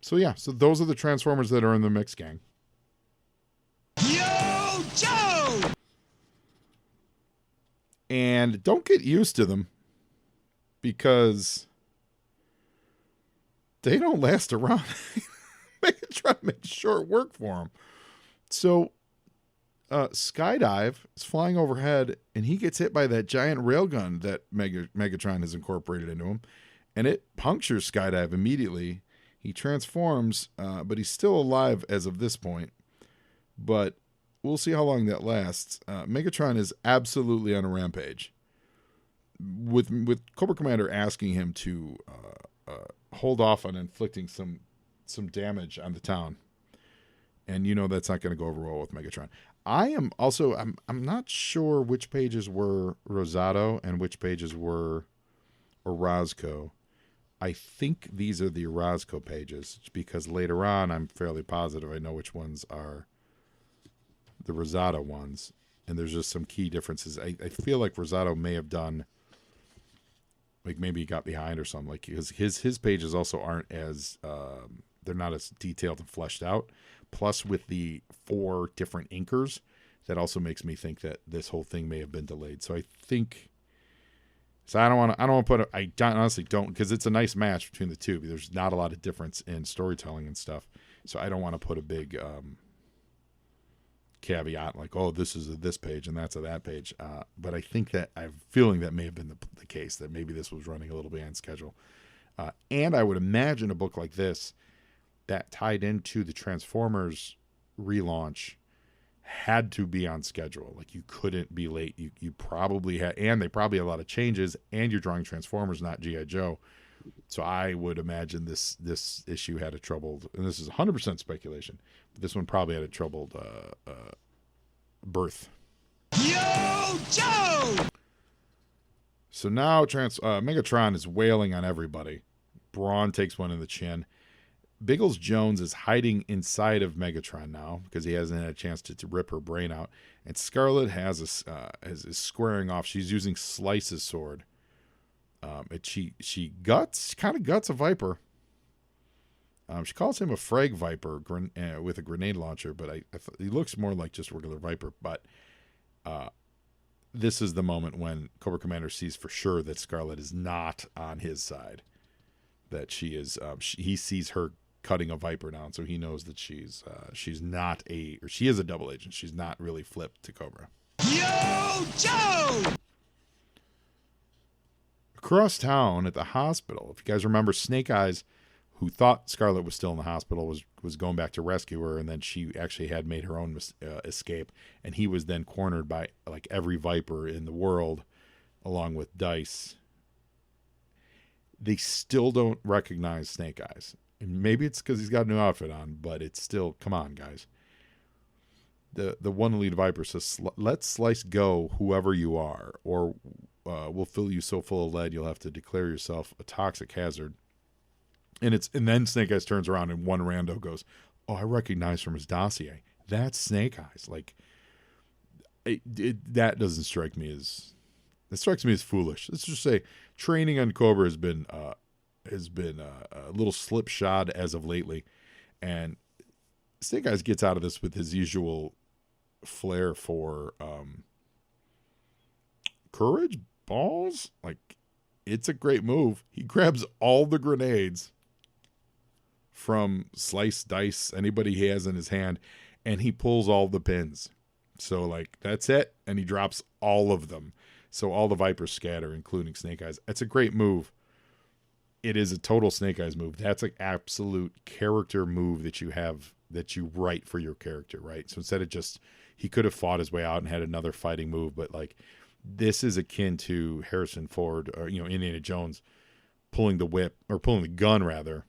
So those are the Transformers that are in the mix, gang.
Yo, Joe!
And don't get used to them because they don't last around. Megatron makes short work for them. So Skydive is flying overhead and he gets hit by that giant railgun that Megatron has incorporated into him, and it punctures Skydive immediately. He transforms, but he's still alive as of this point. But we'll see how long that lasts. Megatron is absolutely on a rampage. With Cobra Commander asking him to hold off on inflicting some damage on the town. And that's not going to go over well with Megatron. I'm not sure which pages were Rosado and which pages were Orozco. I think these are the Orozco pages because later on I'm fairly positive I know which ones are the Rosado ones, and there's just some key differences. I feel like Rosado may have done, like maybe he got behind or something, like because his pages also aren't as they're not as detailed and fleshed out. Plus, with the 4 different inkers, that also makes me think that this whole thing may have been delayed. So I think. So I don't want to put. I honestly don't, because it's a nice match between the two. But there's not a lot of difference in storytelling and stuff. So I don't want to put a big caveat like, oh, this is this page and that's a that page. But I think that I have a feeling that may have been the case, that maybe this was running a little behind schedule. And I would imagine a book like this that tied into the Transformers relaunch had to be on schedule. Like you couldn't be late. You probably had, and they probably had a lot of changes, and you're drawing Transformers, not G.I. Joe. So I would imagine this issue had a troubled, and this is 100% speculation, but this one probably had a troubled birth.
Yo, Joe!
So now Megatron is wailing on everybody. Brawn takes one in the chin. Biggles Jones is hiding inside of Megatron now because he hasn't had a chance to rip her brain out. And Scarlet is squaring off. She's using Slice's sword. She kind of guts a Viper. She calls him a frag Viper with a grenade launcher, but he looks more like just regular Viper. But this is the moment when Cobra Commander sees for sure that Scarlet is not on his side. That she is. He sees her cutting a Viper down, so he knows that she's not she is a double agent. She's not really flipped to Cobra.
Yo, Joe!
Across town at the hospital, if you guys remember, Snake Eyes, who thought Scarlet was still in the hospital, was going back to rescue her, and then she actually had made her own escape, and he was then cornered by like every Viper in the world, along with Dice. They still don't recognize Snake Eyes. And maybe it's because he's got a new outfit on, but it's still, come on, guys. The one lead Viper says, "Let Slice go, whoever you are, or we'll fill you so full of lead you'll have to declare yourself a toxic hazard." And then Snake Eyes turns around and one rando goes, "Oh, I recognize from his dossier. That's Snake Eyes." Like, that doesn't strike me as... It strikes me as foolish. Let's just say training on Cobra has been a little slipshod as of lately, and Snake Eyes gets out of this with his usual flair for courage, balls. Like, it's a great move. He grabs all the grenades from Slice, Dice, anybody he has in his hand, and he pulls all the pins. So, like, that's it, and he drops all of them. So all the Vipers scatter, including Snake Eyes. It's a great move. It is a total Snake Eyes move. That's an absolute character move that you have, that you write for your character, right? So instead of just, he could have fought his way out and had another fighting move, but like, this is akin to Harrison Ford, or, Indiana Jones pulling the whip, or pulling the gun rather,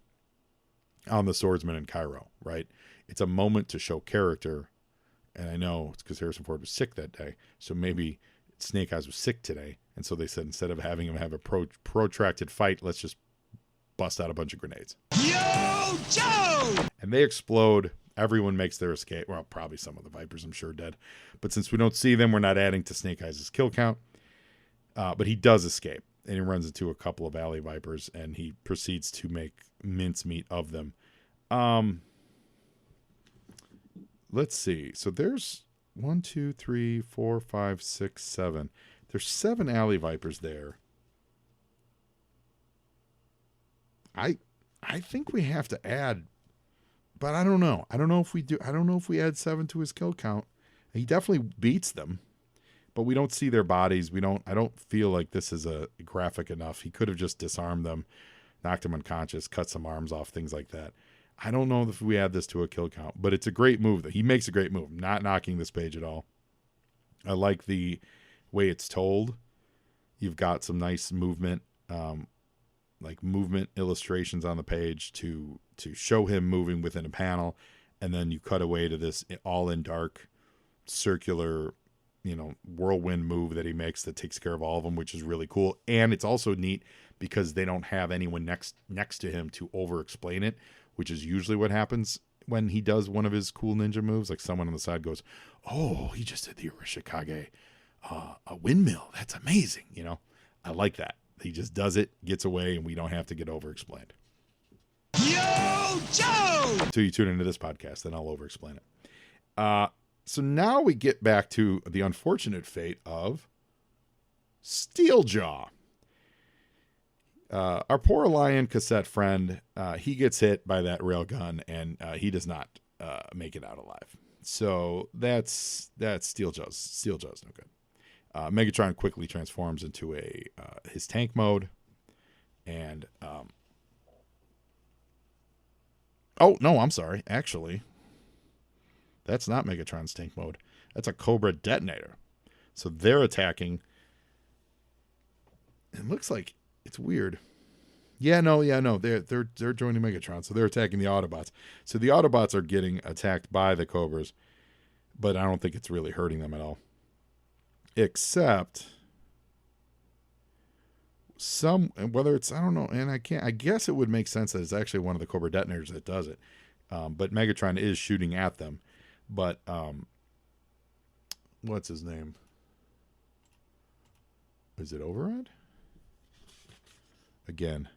on the swordsman in Cairo, right? It's a moment to show character. And I know it's because Harrison Ford was sick that day. So maybe Snake Eyes was sick today, and so they said instead of having him have a protracted fight, let's just bust out a bunch of grenades.
Yo, Joe!
And they explode. Everyone makes their escape. Well, probably some of the Vipers, I'm sure, dead. But since we don't see them, we're not adding to Snake Eyes' kill count. But he does escape, and he runs into a couple of alley Vipers, and he proceeds to make mincemeat of them. Let's see. So there's 1, 2, 3, 4, 5, 6, 7. There's 7 alley Vipers there. I think we have to add, but I don't know. I don't know if we do. I don't know if we add 7 to his kill count. He definitely beats them, but we don't see their bodies. I don't feel like this is a graphic enough. He could have just disarmed them, knocked them unconscious, cut some arms off, things like that. I don't know if we add this to a kill count, but it's a great move. He makes a great move. I'm not knocking this page at all. I like the way it's told. You've got some nice movement, like movement illustrations on the page to show him moving within a panel, and then you cut away to this all in dark circular, whirlwind move that he makes that takes care of all of them, which is really cool. And it's also neat because they don't have anyone next to him to over explain it, which is usually what happens when he does one of his cool ninja moves. Like someone on the side goes, "Oh, he just did the Arashikage, a windmill. That's amazing." I like that. He just does it, gets away, and we don't have to get over explained.
Yo, Joe!
Until you tune into this podcast, then I'll over explain it. So now we get back to the unfortunate fate of Steeljaw. Our poor lion cassette friend, he gets hit by that railgun, and he does not make it out alive. So that's Steeljaw's no good. Megatron quickly transforms into his tank mode, and oh no, I'm sorry. Actually, that's not Megatron's tank mode. That's a Cobra detonator. So they're attacking. It looks like it's weird. Yeah, no. They're joining Megatron, so they're attacking the Autobots. So the Autobots are getting attacked by the Cobras, but I don't think it's really hurting them at all. Except whether it's, I don't know, and I guess it would make sense that it's actually one of the Cobra detonators that does it. But Megatron is shooting at them. But, what's his name? Is it Override? Again.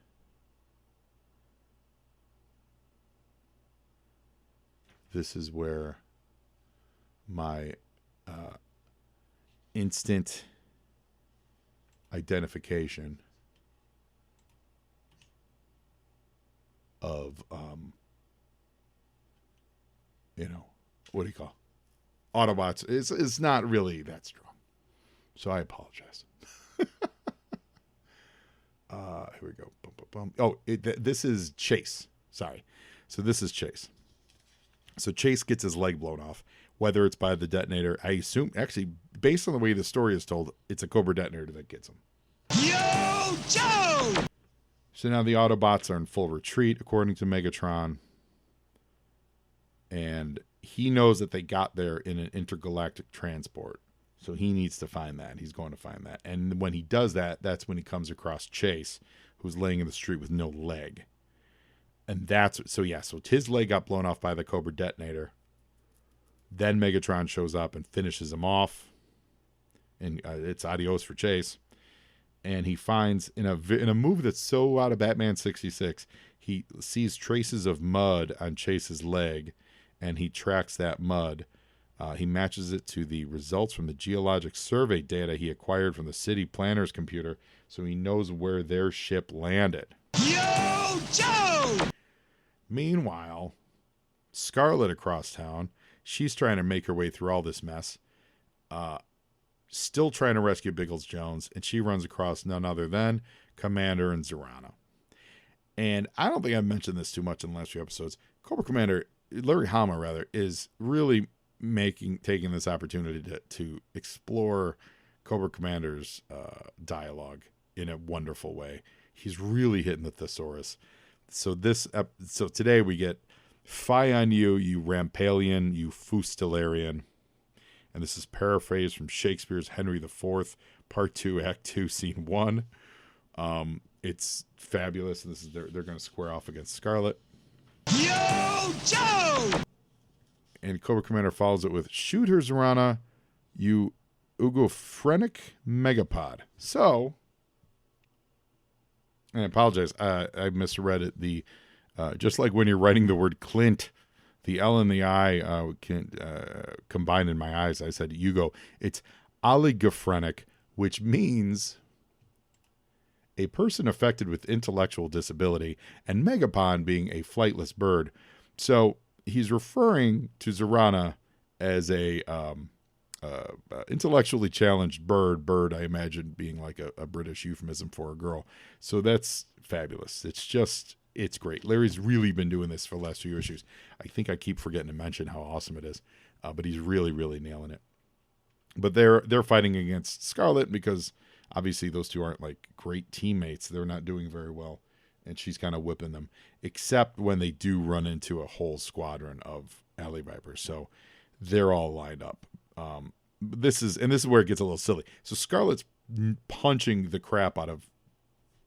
This is where my instant identification of, what do you call Autobots is not really that strong. So I apologize. Here we go. Bum, bum, bum. Oh, this is Chase. Sorry. So this is Chase. So Chase gets his leg blown off, whether it's by the detonator. I assume, actually, based on the way the story is told, it's a Cobra detonator that gets him.
Yo, Joe!
So now the Autobots are in full retreat, according to Megatron. And he knows that they got there in an intergalactic transport. So he needs to find that. He's going to find that. And when he does that, that's when he comes across Chase, who's laying in the street with no leg. And so his leg got blown off by the Cobra detonator. Then Megatron shows up and finishes him off. And it's adios for Chase. And he finds, in a move that's so out of Batman 66, he sees traces of mud on Chase's leg. And he tracks that mud. He matches it to the results from the geologic survey data he acquired from the city planner's computer, so he knows where their ship landed.
Yo, Joe!
Meanwhile, Scarlet across town, she's trying to make her way through all this mess, still trying to rescue Biggles Jones, and she runs across none other than Commander and Zorana. And I don't think I've mentioned this too much in the last few episodes. Cobra Commander, Larry Hama, is really taking this opportunity to explore Cobra Commander's dialogue in a wonderful way. He's really hitting the thesaurus. So today we get "Fie on you, you Rampalion, you Fustelarian," and this is paraphrased from Shakespeare's Henry IV, Part 2, Act 2, Scene 1. It's fabulous. And they're going to square off against Scarlet.
Yo, Joe!
And Cobra Commander follows it with, "Shoot her, Zorana, you Ugophrenic Megapod." So, and I apologize, I misread it. Just like when you're writing the word Clint, the L and the I combined in my eyes, I said Ugo. It's oligophrenic, which means a person affected with intellectual disability, and Megapod being a flightless bird. So he's referring to Zorana as a intellectually challenged bird, I imagine being like a British euphemism for a girl. So that's fabulous. It's great. Larry's really been doing this for the last few issues. I think I keep forgetting to mention how awesome it is, but he's really, really nailing it. But they're fighting against Scarlet because obviously those two aren't like great teammates. They're not doing very well. And she's kind of whipping them, except when they do run into a whole squadron of Alley Vipers. So they're all lined up. This is where it gets a little silly. So Scarlet's punching the crap out of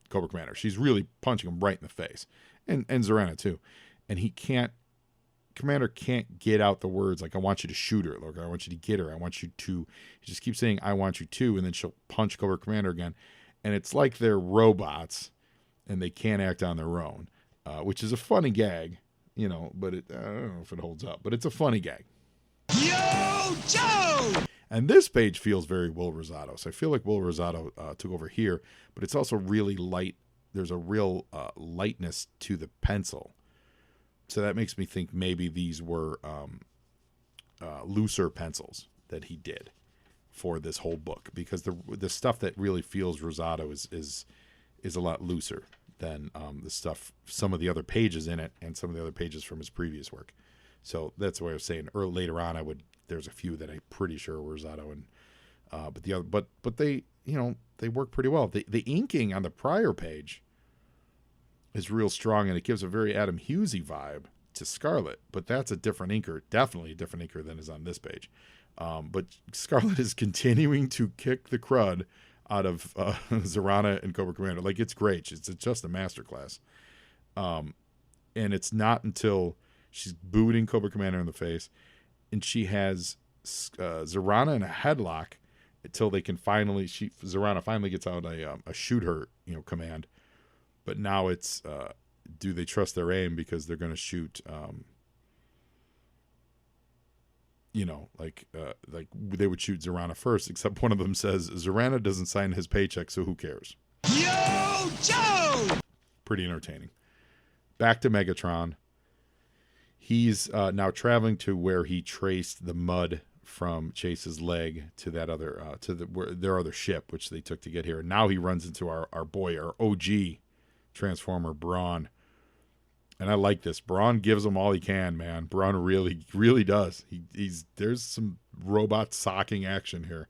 Cobra Commander. She's really punching him right in the face, and Zorana too. And Commander can't get out the words like, "I want you to shoot her," or "I want you to get her," "I want you to." He just keeps saying, "I want you to," and then she'll punch Cobra Commander again. And it's like they're robots and they can't act on their own, which is a funny gag, but I don't know if it holds up, but it's a funny gag.
Yo, Joe!
And this page feels very Will Rosado. So I feel like Will Rosado took over here, but it's also really light. There's a real lightness to the pencil. So that makes me think maybe these were looser pencils that he did for this whole book, because the stuff that really feels Rosado is a lot looser than the stuff, some of the other pages in it and some of the other pages from his previous work. So that's what I was saying. Later on, there's a few that I'm pretty sure were Rosado, and but they they work pretty well. The inking on the prior page is real strong, and it gives a very Adam Hughesy vibe to Scarlet. But that's a different inker, definitely a different inker than is on this page. But Scarlet is continuing to kick the crud out of Zarana and Cobra Commander. Like, it's great. It's just a masterclass. And it's not until she's booting Cobra Commander in the face, and she has Zarana in a headlock until they can finally. Zarana finally gets out a shoot her command, but now it's do they trust their aim because they're going to shoot. Like they would shoot Zarana first, except one of them says Zarana doesn't sign his paycheck, so who cares?
Yo, Joe!
Pretty entertaining. Back to Megatron. He's now traveling to where he traced the mud from Chase's leg to that other their other ship, which they took to get here. And now he runs into our OG Transformer Brawn. And I like this. Brawn gives him all he can, man. Brawn really, really does. There's some robot socking action here.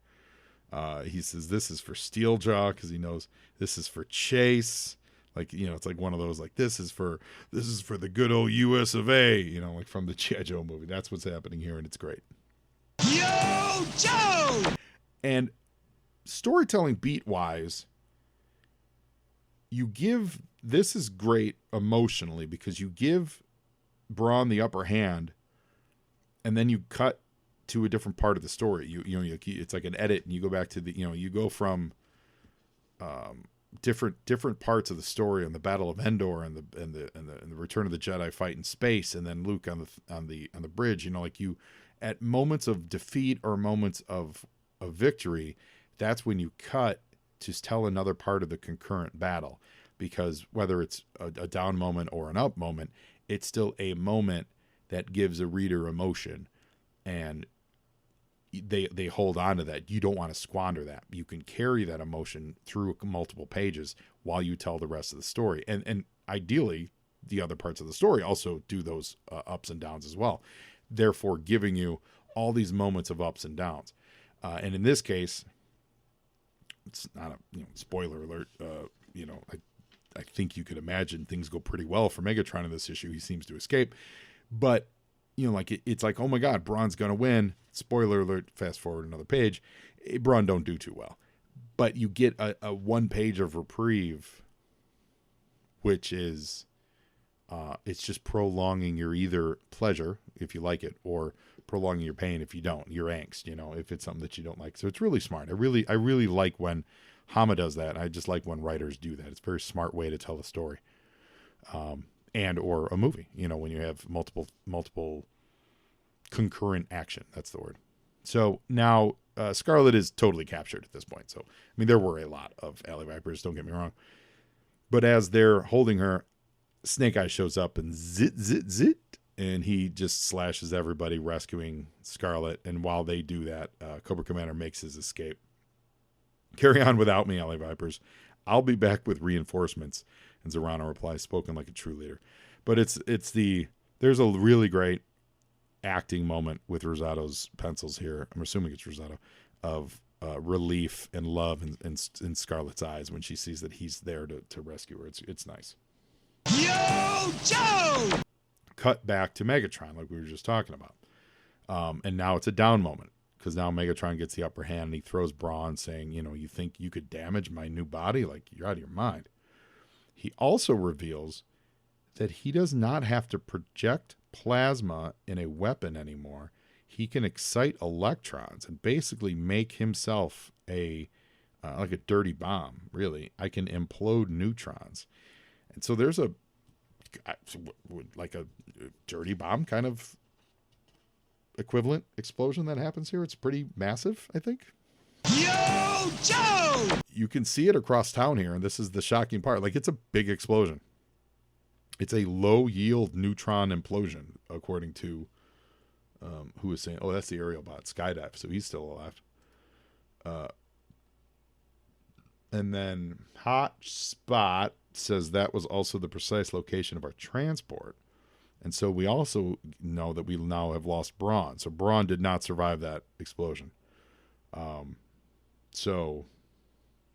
He says this is for Steeljaw because he knows this is for Chase. Like, it's like one of those, like, this is for the good old US of A, like from the G.I. Joe movie. That's what's happening here, and it's great.
Yo, Joe!
And storytelling beat-wise, this is great emotionally because you give Brawn the upper hand, and then you cut to a different part of the story. It's like an edit, and you go back to you go from different parts of the story on the Battle of Endor and the Return of the Jedi fight in space, and then Luke on the bridge. Like you at moments of defeat or moments of victory, that's when you cut to tell another part of the concurrent battle. Because whether it's a down moment or an up moment, it's still a moment that gives a reader emotion, and they hold on to that. You don't want to squander that. You can carry that emotion through multiple pages while you tell the rest of the story. And ideally, the other parts of the story also do those ups and downs as well, therefore giving you all these moments of ups and downs. And in this case, it's not a spoiler alert. I think you could imagine things go pretty well for Megatron in this issue. He seems to escape, but it's like, oh my God, Brawn's gonna win. Spoiler alert. Fast forward another page. Brawn don't do too well, but you get a 1 page of reprieve, which is it's just prolonging your either pleasure if you like it, or prolonging your pain if you don't. Your angst, if it's something that you don't like. So it's really smart. I really like when Hama does that. I just like when writers do that. It's a very smart way to tell a story, and or a movie. When you have multiple concurrent action. That's the word. So now Scarlet is totally captured at this point. So there were a lot of Alley Vipers. Don't get me wrong, but as they're holding her, Snake Eyes shows up and zit, and he just slashes everybody, rescuing Scarlet. And while they do that, Cobra Commander makes his escape. Carry on without me, Alley Vipers. I'll be back with reinforcements. And Zarana replies, spoken like a true leader. But there's a really great acting moment with Rosato's pencils here. I'm assuming it's Rosato, of relief and love in Scarlet's eyes when she sees that he's there to rescue her. It's nice.
Yo, Joe!
Cut back to Megatron, like we were just talking about. And now it's a down moment, because now Megatron gets the upper hand, and he throws Brawn, saying, you think you could damage my new body? Like, you're out of your mind. He also reveals that he does not have to project plasma in a weapon anymore. He can excite electrons and basically make himself like a dirty bomb, really. I can implode neutrons. And so there's like a dirty bomb kind of equivalent explosion that happens here. It's pretty massive, I think.
Yo, Joe!
You can see it across town here, and this is the shocking part. Like, it's a big explosion. It's a low yield neutron implosion, according to who is saying, oh, that's the aerial bot, Skydive, so he's still alive. And then Hot Spot says that was also the precise location of our transport. And so we also know that we now have lost Brawn. So Brawn did not survive that explosion. So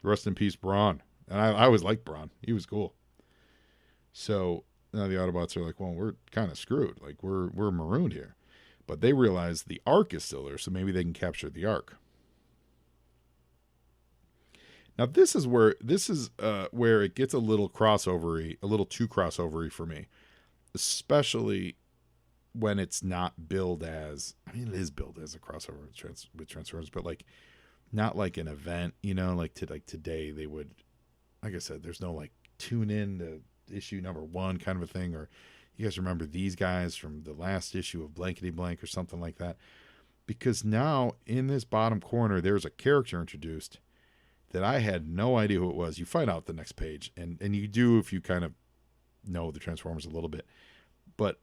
rest in peace, Brawn. And I always liked Brawn. He was cool. So now the Autobots are like, well, we're kind of screwed. Like, we're marooned here. But they realize the Ark is still there, so maybe they can capture the Ark. Now this is where it gets a little crossovery, a little too crossovery for me, especially when it's not billed as. I mean, it is billed as a crossover with Transformers, but like not like an event, like today they would. Like I said, there's no like tune in to issue number 1 kind of a thing, or you guys remember these guys from the last issue of Blankety Blank or something like that. Because now in this bottom corner, there's a character introduced that I had no idea who it was. You find out the next page, and you do if you kind of know the Transformers a little bit. But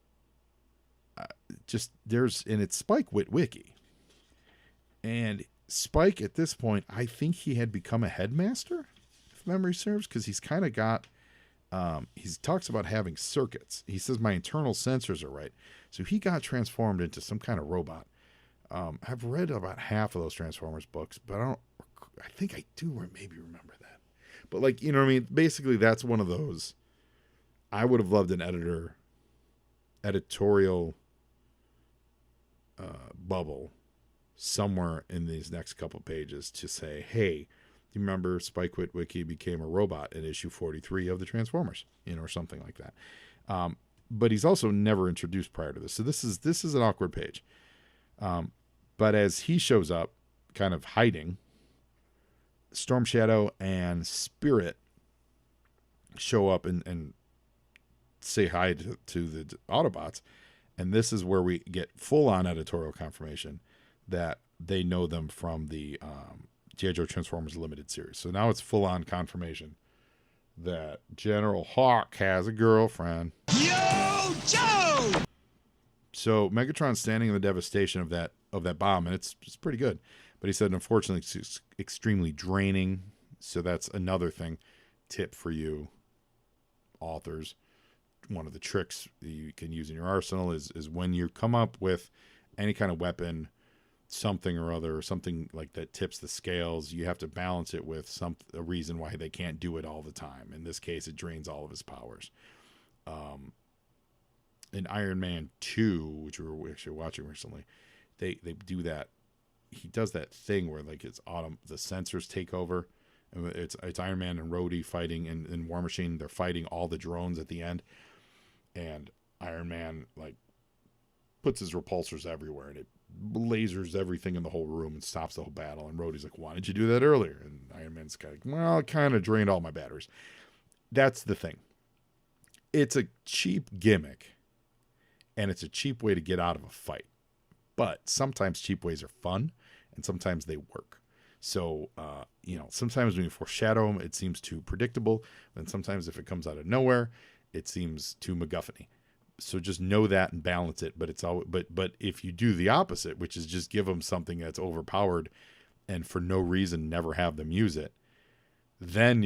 it's Spike Witwicky. And Spike at this point, I think he had become a headmaster, if memory serves, because he's kind of got, he talks about having circuits. He says, my internal sensors are right. So he got transformed into some kind of robot. I've read about half of those Transformers books, but I think I do maybe remember that. But like, you know what I mean? Basically, that's one of those. I would have loved an editorial bubble somewhere in these next couple pages to say, hey, you remember Spike Witwicky became a robot in issue 43 of the Transformers, or something like that. But he's also never introduced prior to this. So this is an awkward page. But as he shows up, kind of hiding, Storm Shadow and Spirit show up and say hi to the Autobots. And this is where we get full-on editorial confirmation that they know them from the G.I. Joe Transformers Limited series. So now it's full-on confirmation that General Hawk has a girlfriend.
Yo, Joe!
So Megatron's standing in the devastation of that bomb, and it's pretty good. But he said, unfortunately, it's extremely draining. So that's another tip for you, authors. One of the tricks you can use in your arsenal is when you come up with any kind of weapon, something or other, or something like that tips the scales, you have to balance it with a reason why they can't do it all the time. In this case, it drains all of his powers. In Iron Man 2, which we were actually watching recently, they do that. He does that thing where like the sensors take over. It's Iron Man and Rhodey fighting in War Machine. They're fighting all the drones at the end, and Iron Man like puts his repulsors everywhere, and it lasers everything in the whole room and stops the whole battle. And Rhodey's like, "Why didn't you do that earlier?" And Iron Man's kind of like, "Well, it kind of drained all my batteries." That's the thing. It's a cheap gimmick, and it's a cheap way to get out of a fight. But sometimes cheap ways are fun, and sometimes they work. So, sometimes when you foreshadow them, it seems too predictable. And sometimes if it comes out of nowhere, it seems too MacGuffin-y. So just know that and balance it. But but if you do the opposite, which is just give them something that's overpowered and for no reason never have them use it, then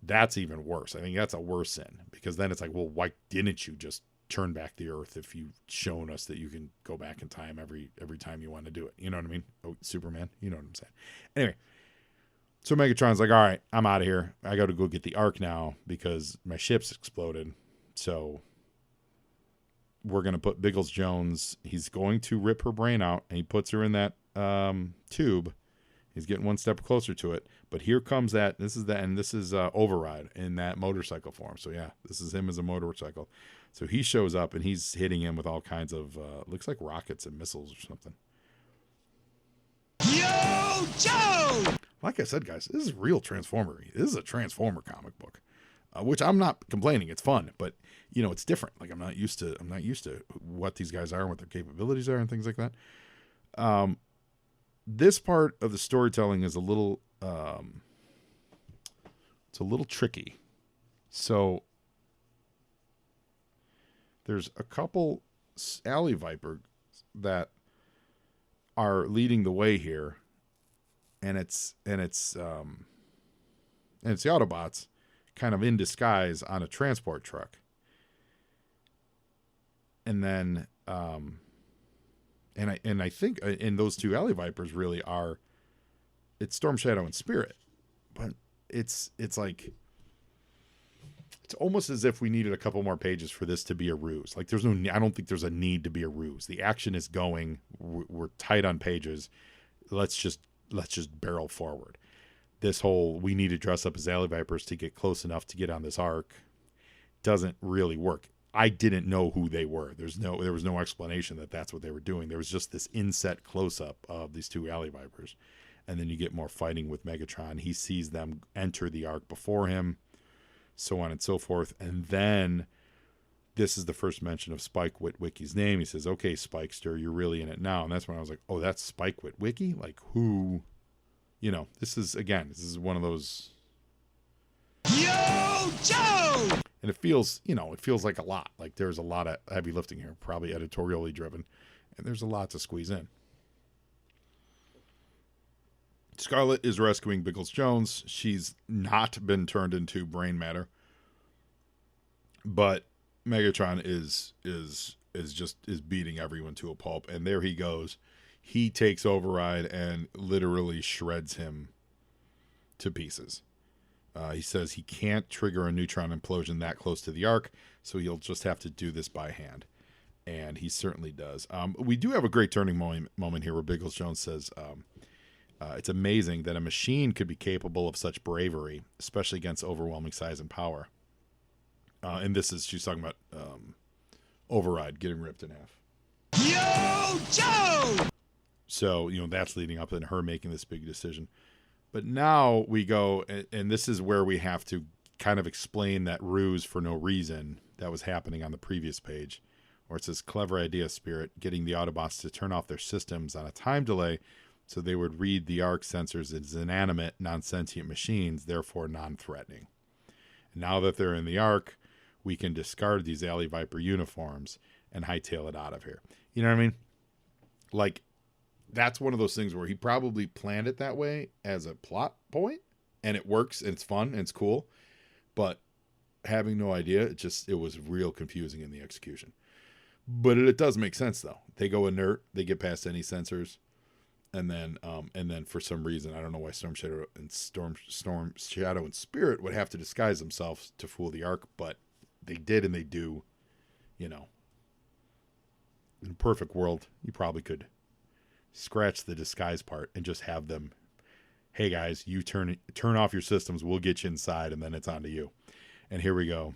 that's even worse. I think that's a worse sin, because then it's like, well, why didn't you just turn back the Earth if you've shown us that you can go back in time every time you want to do it? You know what I mean? Oh, Superman, you know what I'm saying? Anyway, so Megatron's like, all right, I'm out of here. I got to go get the Ark now because my ship's exploded. So we're going to put Biggles Jones. He's going to rip her brain out, and he puts her in that tube. He's getting one step closer to it. But here comes that. This is Override in that motorcycle form. So yeah, this is him as a motorcycle. So he shows up, and he's hitting him with all kinds of, looks like rockets and missiles or something.
Yo, Joe!
Like I said, guys, this is real Transformer. This is a Transformer comic book, which I'm not complaining. It's fun, but it's different. Like I'm not used to what these guys are and what their capabilities are and things like that. This part of the storytelling is a little, it's a little tricky. So there's a couple alley vipers that are leading the way here, and it's the Autobots kind of in disguise on a transport truck. And then and I think in those two alley vipers really are, it's Storm Shadow and Spirit, but it's like, it's almost as if we needed a couple more pages for this to be a ruse. Like I don't think there's a need to be a ruse. The action is going. We're tight on pages. Let's just barrel forward. this whole we need to dress up as alley vipers to get close enough to get on this ark doesn't really work. I didn't know who they were. There was no explanation that that's what they were doing. There was just this inset close up of these two alley vipers, and then you get more fighting with Megatron. He sees them enter the ark before him, so on and so forth, and then this is the first mention of Spike Witwicky's name. He says, "Okay, Spikester, you're really in it now," and that's when I was like, "Oh, that's Spike Witwicky? Like who?" You know, this is one of those.
Yo, Joe!
And it feels like a lot. Like there's a lot of heavy lifting here, probably editorially driven, and there's a lot to squeeze in. Scarlet is rescuing Biggles Jones. She's not been turned into brain matter, but Megatron is beating everyone to a pulp, and there he goes. He takes Override and literally shreds him to pieces. He says he can't trigger a neutron implosion that close to the arc, so he'll just have to do this by hand. And he certainly does. We do have a great turning moment here where Biggles Jones says, it's amazing that a machine could be capable of such bravery, especially against overwhelming size and power. And she's talking about Override getting ripped in half.
Yo, Joe!
So, that's leading up to her making this big decision. But now we go, and this is where we have to kind of explain that ruse for no reason that was happening on the previous page, where it says, clever idea, Spirit, getting the Autobots to turn off their systems on a time delay so they would read the ARC sensors as inanimate, non-sentient machines, therefore non-threatening. And now that they're in the ARC, we can discard these Alley Viper uniforms and hightail it out of here. You know what I mean? Like, that's one of those things where he probably planned it that way as a plot point, and it works, and it's fun, and it's cool. But having no idea, it was real confusing in the execution. But it does make sense, though. They go inert, they get past any sensors, and then for some reason, I don't know why Storm Shadow and Spirit would have to disguise themselves to fool the Ark, but they did, and they do. In a perfect world, you probably could scratch the disguise part and just have them, hey guys, you turn off your systems, we'll get you inside, and then it's on to you. And here we go.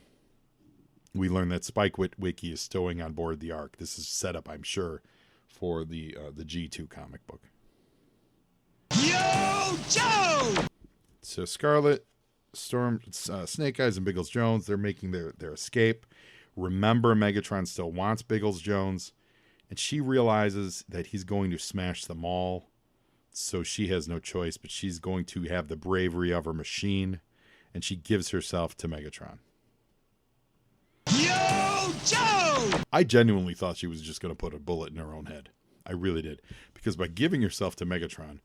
We learn that Spike Witwicky is stowing on board the Ark. This is set up, I'm sure, for the G2 comic book.
Yo, Joe!
So Scarlet, Storm, Snake Eyes, and Biggles Jones, they're making their escape. Remember, Megatron still wants Biggles Jones, and she realizes that he's going to smash them all, so she has no choice, but she's going to have the bravery of her machine, and she gives herself to Megatron.
Yo, Joe!
I genuinely thought she was just going to put a bullet in her own head. I really did. Because by giving yourself to Megatron,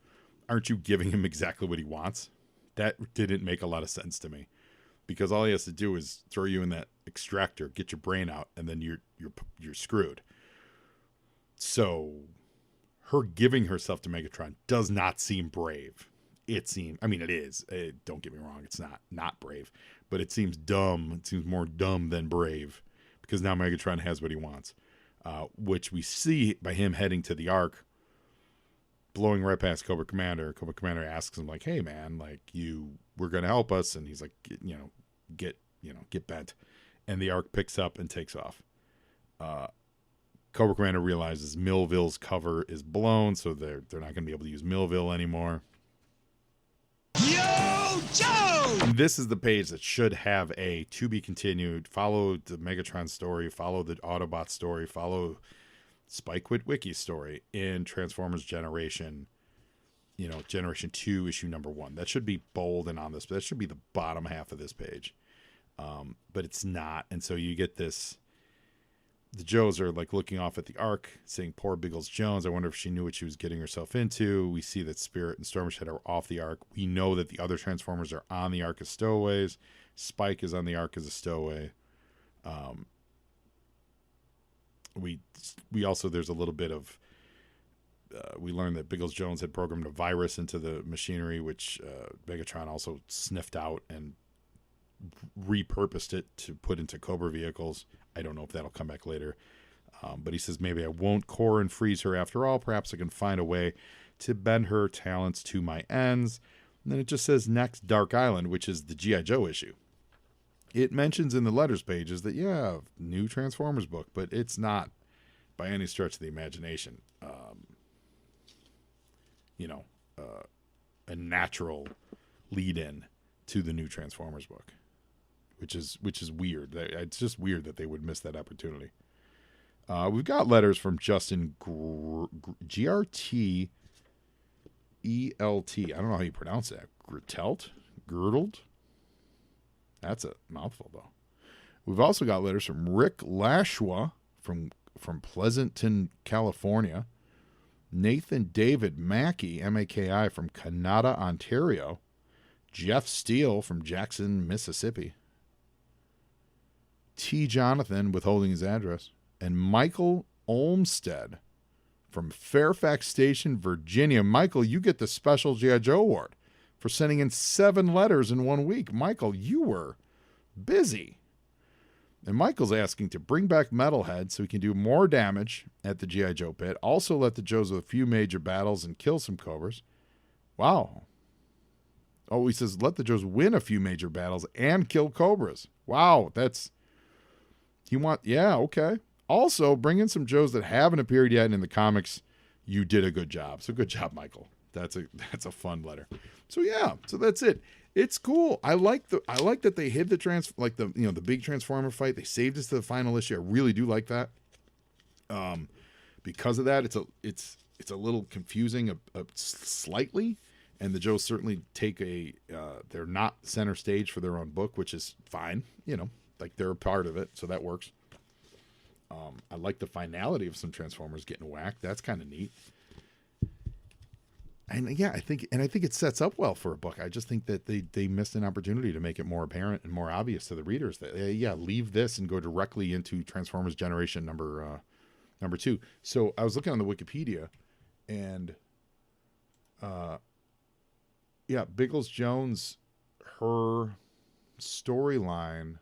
aren't you giving him exactly what he wants? That didn't make a lot of sense to me. Because all he has to do is throw you in that extractor, get your brain out, and then you're screwed. So, her giving herself to Megatron does not seem brave. It is. Don't get me wrong, it's not brave. But it seems dumb. It seems more dumb than brave. Because now Megatron has what he wants. Which we see by him heading to the Ark, blowing right past Cobra Commander. Cobra Commander asks him, like, hey man, like, you were going to help us. And he's like, get bent. And the Ark picks up and takes off. Cobra Commander realizes Millville's cover is blown, so they're not going to be able to use Millville anymore.
Yo, Joe!
And this is the page that should have a to be continued. Follow the Megatron story, follow the Autobot story, follow Spike Witwicky's story in Transformers Generation, Generation 2, issue number 1. That should be bold and on this, but that should be the bottom half of this page. But it's not, and so you get this. The Joes are like looking off at the Ark, saying, poor Biggles Jones. I wonder if she knew what she was getting herself into. We see that Spirit and Storm Shadow are off the Ark. We know that the other Transformers are on the Ark as stowaways. Spike is on the Ark as a stowaway. We also, there's a little bit of, we learned that Biggles Jones had programmed a virus into the machinery, which Megatron also sniffed out and repurposed it to put into Cobra vehicles. I don't know if that'll come back later. But he says, maybe I won't core and freeze her after all. Perhaps I can find a way to bend her talents to my ends. And then it just says next Dark Island, which is the G.I. Joe issue. It mentions in the letters pages that, yeah, new Transformers book, but it's not by any stretch of the imagination, a natural lead-in to the new Transformers book, which is weird. It's just weird that they would miss that opportunity. We've got letters from Justin GRT ELT. I don't know how you pronounce that. Girdled? That's a mouthful, though. We've also got letters from Rick Lashwa from Pleasanton, California. Nathan David Mackey, M-A-K-I, from Kanata, Ontario. Jeff Steele from Jackson, Mississippi. T. Jonathan, withholding his address. And Michael Olmstead from Fairfax Station, Virginia. Michael, you get the special G.I. Joe Award for sending in 7 letters in 1 week. Michael, you were busy. And Michael's asking to bring back Metalhead so he can do more damage at the G.I. Joe pit. Also let the Joes with a few major battles and kill some Cobras. Wow. Oh, he says let the Joes win a few major battles and kill Cobras. Wow, yeah, okay. Also, bring in some Joes that haven't appeared yet in the comics. You did a good job. So good job, Michael. That's a fun letter. So yeah, so that's it. It's cool. I like that they hid the big Transformer fight. They saved us to the final issue. I really do like that. Because of that, it's a little confusing slightly, and the Joes certainly take they're not center stage for their own book, which is fine. Like they're a part of it, so that works. I like the finality of some Transformers getting whacked. That's kind of neat. And yeah, I think it sets up well for a book. I just think that they missed an opportunity to make it more apparent and more obvious to the readers that leave this and go directly into Transformers Generation number 2. So I was looking on the Wikipedia, and Biggles Jones, her storyline,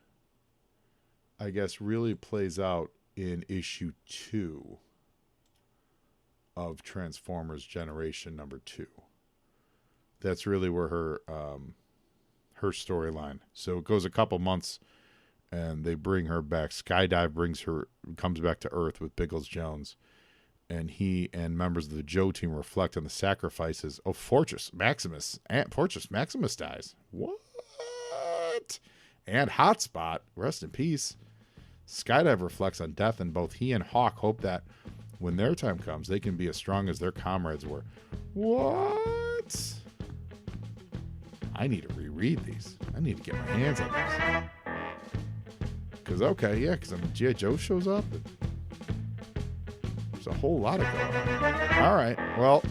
I guess, really plays out in issue 2 of Transformers Generation number 2. That's really where her storyline. So it goes a couple months, and they bring her back. Skydive comes back to Earth with Biggles Jones, and he and members of the Joe team reflect on the sacrifices of Fortress Maximus. And Fortress Maximus dies. What? And Hotspot, rest in peace. Skydive reflects on death, and both he and Hawk hope that when their time comes, they can be as strong as their comrades were. What? I need to reread these. I need to get my hands on these. Because G.I. Joe shows up. There's a whole lot of going. All right. Well,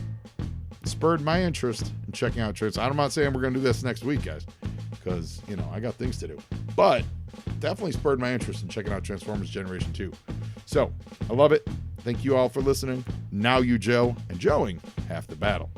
spurred my interest in checking out Trans. I'm not saying we're going to do this next week, guys, because, I got things to do. But definitely spurred my interest in checking out Transformers Generation 2. So, I love it. Thank you all for listening. Now you, Joe, and Joeing half the battle.